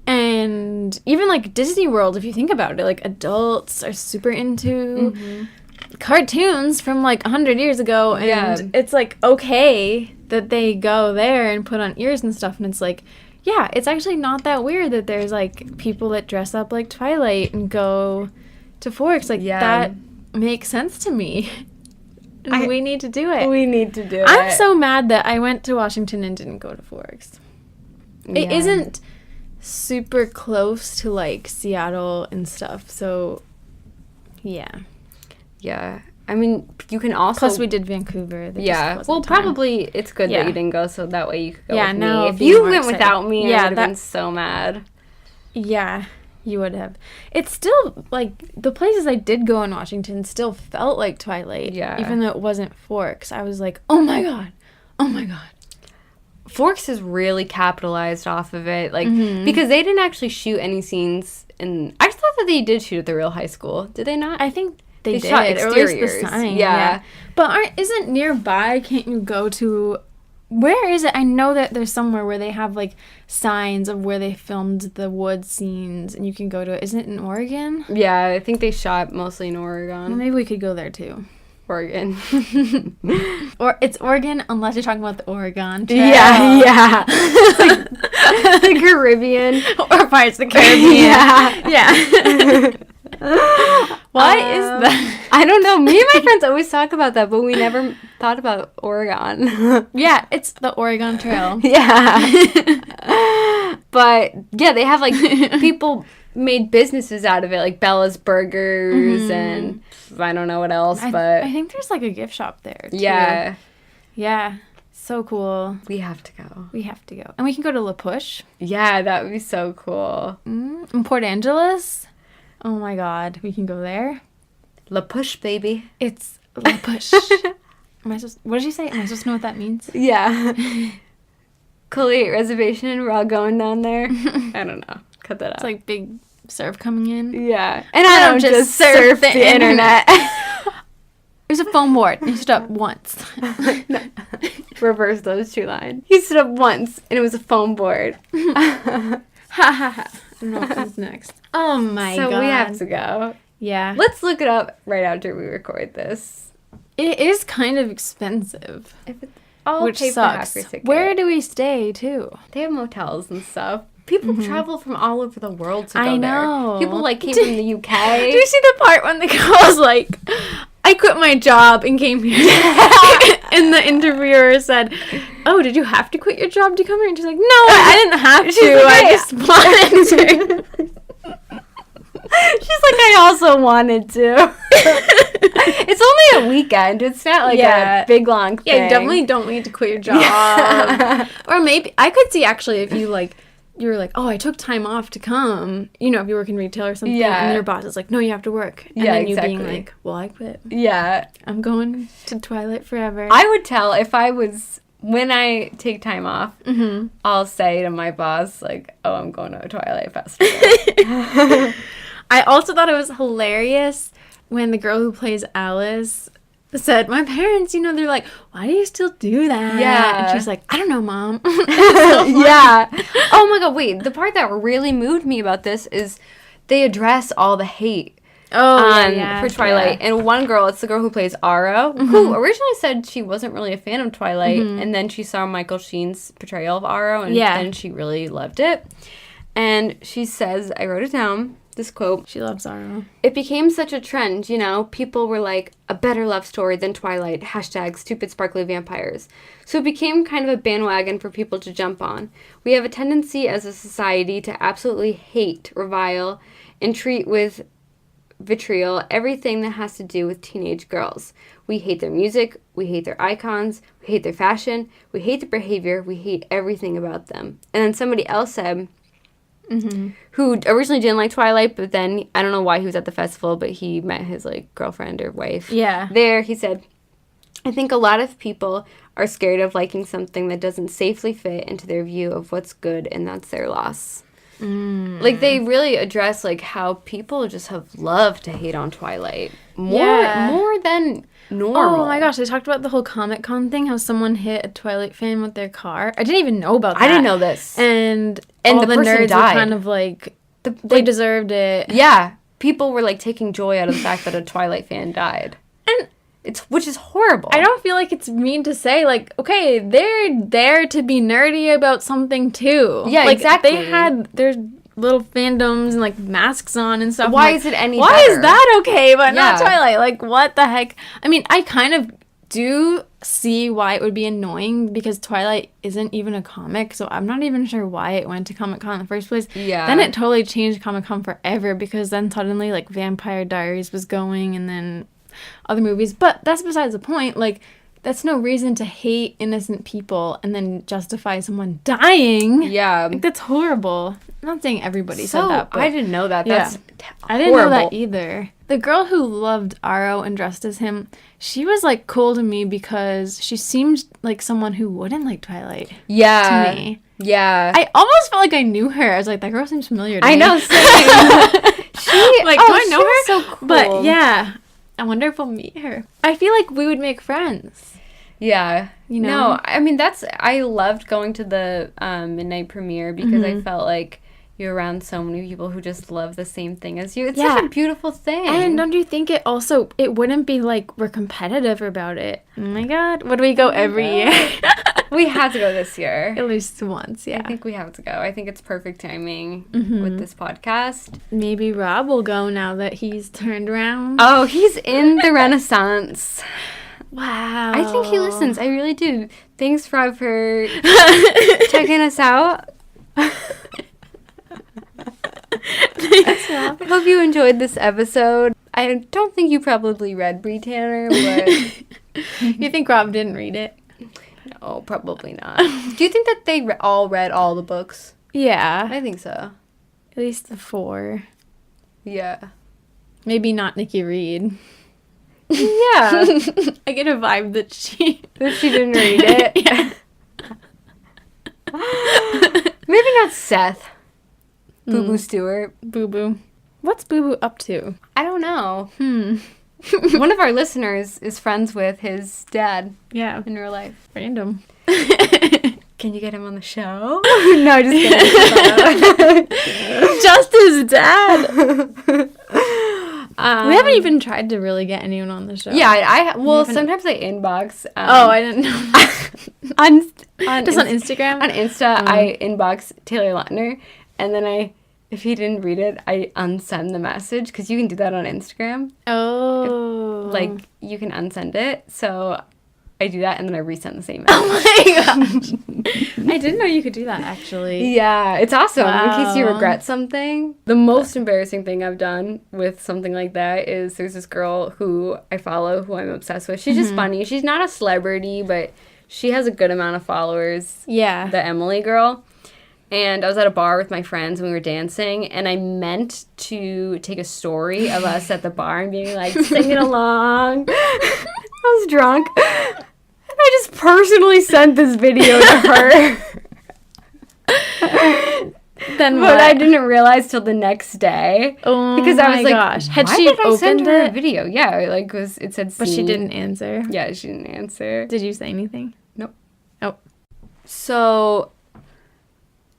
and even, like, Disney World, if you think about it, like, adults are super into. cartoons from like 100 years ago, and Yeah. it's like okay that they go there and put on ears and stuff, and it's like, yeah, it's actually not that weird that there's like people that dress up like Twilight and go to Forks. Like that makes sense to me. And we need to do it. We need to do it. I'm so mad that I went to Washington and didn't go to Forks. It isn't super close to like Seattle and stuff, so yeah. Yeah. I mean, you can also... Plus, we did Vancouver. There just wasn't Well, time. probably it's good Yeah. that you didn't go, so that way you could go Yeah, with now me. I'll If be you more went excited. without me, Yeah, I would have been so mad. Yeah, you would have. It's still, like, the places I did go in Washington still felt like Twilight. Yeah. Even though it wasn't Forks. I was like, oh my god. Oh my god. Forks has really capitalized off of it, like, Mm-hmm. because they didn't actually shoot any scenes in... I thought that they did shoot at the real high school. Did they not? I think they did. shot Or at least the exteriors. sign. Yeah. But isn't nearby, can't you go to... Where is it? I know that there's somewhere where they have, like, signs of where they filmed the wood scenes, and you can go to it. Isn't it in Oregon? Yeah, I think they shot mostly in Well, Oregon. maybe we could go there, too. Oregon. Or it's Oregon, unless you're talking about the Oregon Trail. yeah. The Caribbean. Or Pirates of the Caribbean. Yeah. Yeah. Why is that? I don't know. Me and my friends always talk about that, but we never thought about Oregon. Yeah, it's the Oregon Trail. Yeah. But yeah, they have like people made businesses out of it, like Bella's Burgers and I don't know what else, but I think there's like a gift shop there, too. yeah, Yeah. So cool. we have to go. We have to go. And we can go to La Push. Yeah, that would be so cool. In Port Angeles. Oh my god. We can go there. La Push, baby. It's La Push. What did you say? Am I supposed to know what that means? Yeah. Collegiate reservation and we're all going down there. I don't know. Cut that out. It's like big surf coming in. Yeah. And I don't just surf the internet. There's a foam board. You stood up once. Reverse those two lines. He stood up once and it was a foam board. Ha ha ha. I don't know what comes next. Oh my god. So we have to go. Yeah. Let's look it up right after we record this. It is kind of expensive. I'll Which pay for half sucks. your ticket. Where do we stay, too? They have motels and stuff. People travel from all over the world to go I know. there. People like came from the UK. Do you see the part when the girl was like, I quit my job and came here? And the interviewer said, oh, did you have to quit your job to come here? And she's like, no, I didn't have to. like, I just wanted to. She's like, I also wanted to. It's only a weekend. It's not like a big long thing. Yeah, you definitely don't need to quit your job. Or maybe, I could see actually if you like, you were like, oh, I took time off to come. You know, if you work in retail or something. Yeah. And then your boss is like, no, you have to work. And Yeah, then you exactly. being like, well, I quit. Yeah. I'm going to Twilight Forever. I would tell if I was, when I take time off, I'll say to my boss, like, oh, I'm going to a Twilight Festival. I also thought it was hilarious when the girl who plays Alice said, my parents, you know, they're like, why do you still do that? Yeah. And she's like, I don't know, Mom. Yeah. Oh my god, wait. The part that really moved me about this is they address all the hate for Twilight. Yeah. And one girl, it's the girl who plays Aro, who originally said she wasn't really a fan of Twilight, and then she saw Michael Sheen's portrayal of Aro, and then she really loved it. And she says, I wrote it down, this quote. She loves Aro. It became such a trend, you know? People were like, a better love story than Twilight, hashtag stupid sparkly vampires. So it became kind of a bandwagon for people to jump on. We have a tendency as a society to absolutely hate, revile, and treat with vitriol everything that has to do with teenage girls. We hate their music, we hate their icons, we hate their fashion, we hate their behavior, we hate everything about them. And then somebody else said, who originally didn't like Twilight, but then, I don't know why he was at the festival, but he met his, like, girlfriend or wife. Yeah. There, he said, I think a lot of people are scared of liking something that doesn't safely fit into their view of what's good, and that's their loss. Like, they really address, like, how people just have loved to hate on Twilight. More than normal. Oh my gosh, they talked about the whole Comic-Con thing, how someone hit a Twilight fan with their car. I didn't even know about that. I didn't know this. And And all the the person nerds died. were kind of like, they deserved it. Yeah. People were, like, taking joy out of the fact that a Twilight fan died. which is horrible. I don't feel like it's mean to say, like, okay, they're there to be nerdy about something too. Yeah, like, exactly. They had their little fandoms and like masks on and stuff. Why like, is it any why better? is that okay, but not Yeah. Twilight? Like, what the heck? I mean, I kind of do see why it would be annoying because Twilight isn't even a comic, so I'm not even sure why it went to Comic-Con in the first place. Yeah. Then it totally changed Comic-Con forever because then suddenly like Vampire Diaries was going and then other movies. But that's besides the point. Like, that's no reason to hate innocent people and then justify someone dying. Yeah. Like, that's horrible. I'm not saying everybody So, said that, but I didn't know that. yeah. That's I didn't know that horrible. either. The girl who loved Aro and dressed as him, she was like cool to me because she seemed like someone who wouldn't like Twilight Yeah. to me. Yeah. I almost felt like I knew her. I was like, that girl seems familiar to me. I know, same. She, Like, oh, do I know she her? was so cool. But yeah, I wonder if we'll meet her. I feel like we would make friends. Yeah. You know? No, I mean, I loved going to the midnight premiere because I felt like you're around so many people who just love the same thing as you. It's such Yeah. a beautiful thing. And don't you think it wouldn't be like we're competitive about it? Oh my god. Would we go every year? we have to go this year. At least once, yeah. I think we have to go. I think it's perfect timing with this podcast. Maybe Rob will go now that he's turned around. Oh, he's in the Renaissance. Wow. I think he listens. I really do. Thanks, Rob, for checking us out. Thanks, Rob. I hope you enjoyed this episode. I don't think you probably read Bree Tanner, but You think Rob didn't read it? no, probably not. Do you think that they all read all the books? Yeah. I think so. At least the 4. Yeah. Maybe not Nikki Reed. Yeah. I get a vibe that she didn't read it. Yeah. Maybe not Seth. Boo Boo Stewart. Boo Boo. What's Boo Boo up to? I don't know. One of our listeners is friends with his dad Yeah. in real life. Random. Can you get him on the show? No, just kidding. Just his dad. We haven't even tried to really get anyone on the show. Yeah, well, haven't- sometimes I inbox. Oh, I didn't know. Just on Instagram? On Insta, I inbox Taylor Lautner, and then if he didn't read it, I unsend the message, because you can do that on Instagram. Oh. Like, you can unsend it, so I do that, and then I resend the same message. Oh my gosh. I didn't know you could do that, actually. Yeah, it's awesome. In case you Wow. regret something. The most embarrassing thing I've done with something like that is there's this girl who I follow who I'm obsessed with. She's just funny. She's not a celebrity, but she has a good amount of followers. Yeah. The Emily girl. And I was at a bar with my friends and we were dancing, and I meant to take a story of us at the bar and being like singing along. I was drunk. And I just personally sent this video to her. Then But what? I didn't realize till the next day. Oh Because I was my like, gosh. Had why she did I send opened her a it? video? Yeah, like it said But she seen. didn't answer. Yeah, she didn't answer. Did you say anything? Nope. Oh. So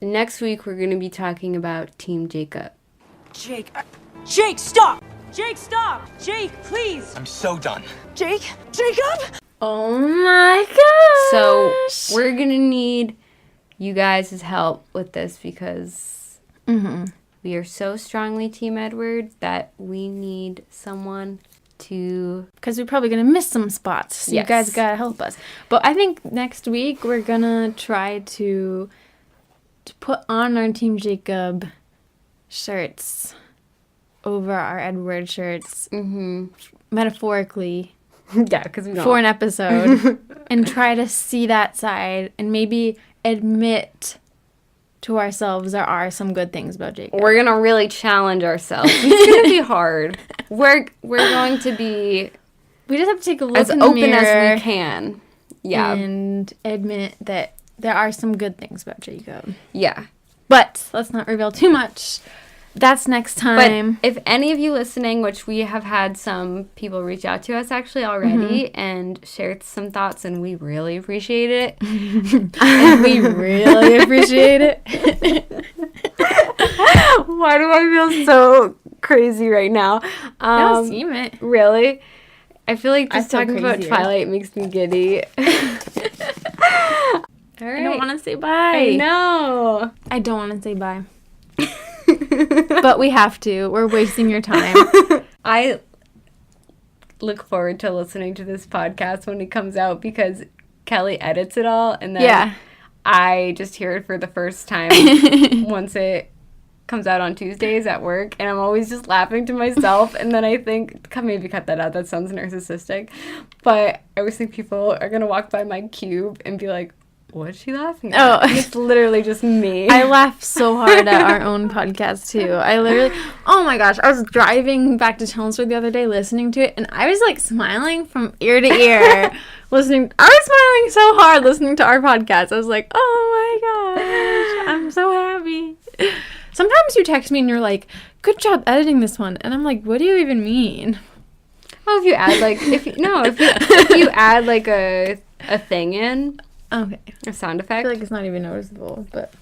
next week we're going to be talking about Team Jacob. Jake, Jake, stop! Jake, stop! Jake, please! I'm so done. Jake? Jacob? Oh my gosh. So we're going to need you guys' help with this because we are so strongly Team Edward that we need someone to... Because we're probably going to miss some spots. So Yes. you guys got to help us. But I think next week we're going to try to put on our Team Jacob shirts over our Edward shirts. Metaphorically. Yeah, because we don't... For an episode. And try to see that side. And maybe admit to ourselves there are some good things about Jacob. We're going to really challenge ourselves. It's going to be hard. We're going to be We just have to take a look as in the open mirror as we can. Yeah. and admit that there are some good things about Jacob. Yeah. But let's not reveal too much. That's next But time. if any of you listening, which we have had some people reach out to us actually already and shared some thoughts, and we really appreciate it. And we really appreciate it. Why do I feel so crazy right now? Don't seem it. Really? I feel like I just feel talking about crazier. Twilight makes me giddy. All right. I don't want to say bye. I know. I don't want to say bye. But we have to. We're wasting your time. I look forward to listening to this podcast when it comes out because Kelly edits it all, and then Yeah. I just hear it for the first time once it comes out on Tuesdays at work, and I'm always just laughing to myself, and then I think, maybe cut that out, that sounds narcissistic, but I always think people are gonna walk by my cube and be like, what's she laughing at? Oh. And it's literally just me. I laugh so hard at our own podcast too. I literally, oh my gosh, I was driving back to Chelmsford the other day listening to it, and I was like smiling from ear to ear. I was smiling so hard listening to our podcast. I was like, oh my gosh, I'm so happy. Sometimes you text me and you're like, good job editing this one. And I'm like, what do you even mean? Oh, if you add like, if you add like a thing in, Okay. a sound I effect. feel like it's not even noticeable, but.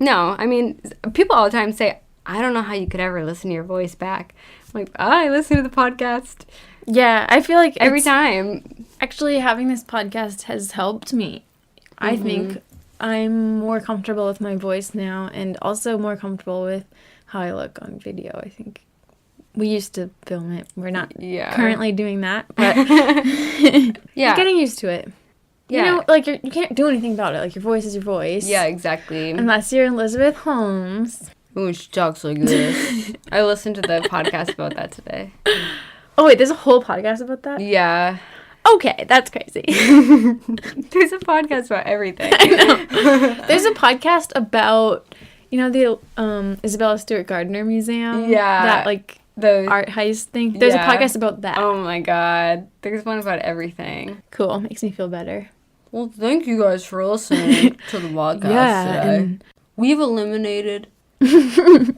No, I mean, people all the time say, I don't know how you could ever listen to your voice back. I'm like, I listen to the podcast Yeah, I feel like every time. actually having this podcast has helped me. I think I'm more comfortable with my voice now and also more comfortable with how I look on video. I think we used to film it. We're not currently doing that, but Yeah. getting used to it. Yeah. You know, like you can't do anything about it. Like your voice is your voice. Yeah, exactly. Unless you're Elizabeth Holmes. When she talks like this. I listened to the podcast about that today. Oh wait, there's a whole podcast about that? Yeah. Okay, that's crazy. There's a podcast about everything. There's a podcast about, you know, the Isabella Stewart Gardner Museum? Yeah. That, like, The art heist thing? There's a Yeah. podcast about that. Oh my god. There's one about everything. Cool. Makes me feel better. Well, thank you guys for listening to the podcast today. and We've eliminated the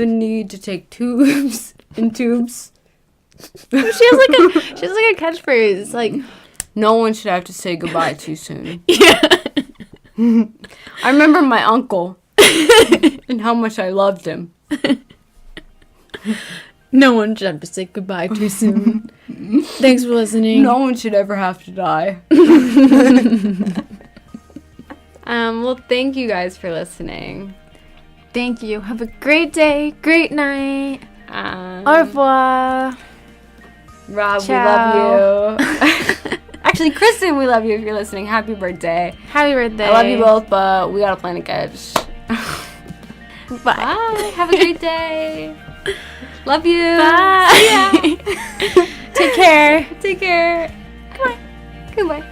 need to take tubes and tubes. she has like a catchphrase. It's like, No one should have to say goodbye too soon. yeah. I remember my uncle and how much I loved him. No one should have to say goodbye too soon. Thanks for listening. No one should ever have to die. Well, thank you guys for listening. Thank you. Have a great day. Great night. Au revoir. Rob, Ciao. we love you. Actually, Kristen, we love you if you're listening. Happy birthday. Happy birthday. I love you both, but we gotta plan a catch. Bye. Bye. Have a great day. Love you. Bye. See ya. Take care. Take care. Goodbye. Goodbye.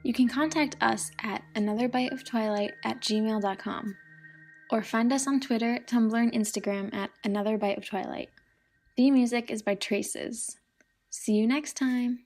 You can contact us at anotherbiteoftwilight@gmail.com or find us on Twitter, Tumblr, and Instagram at Another Bite of Twilight. The music is by Traces. See you next time.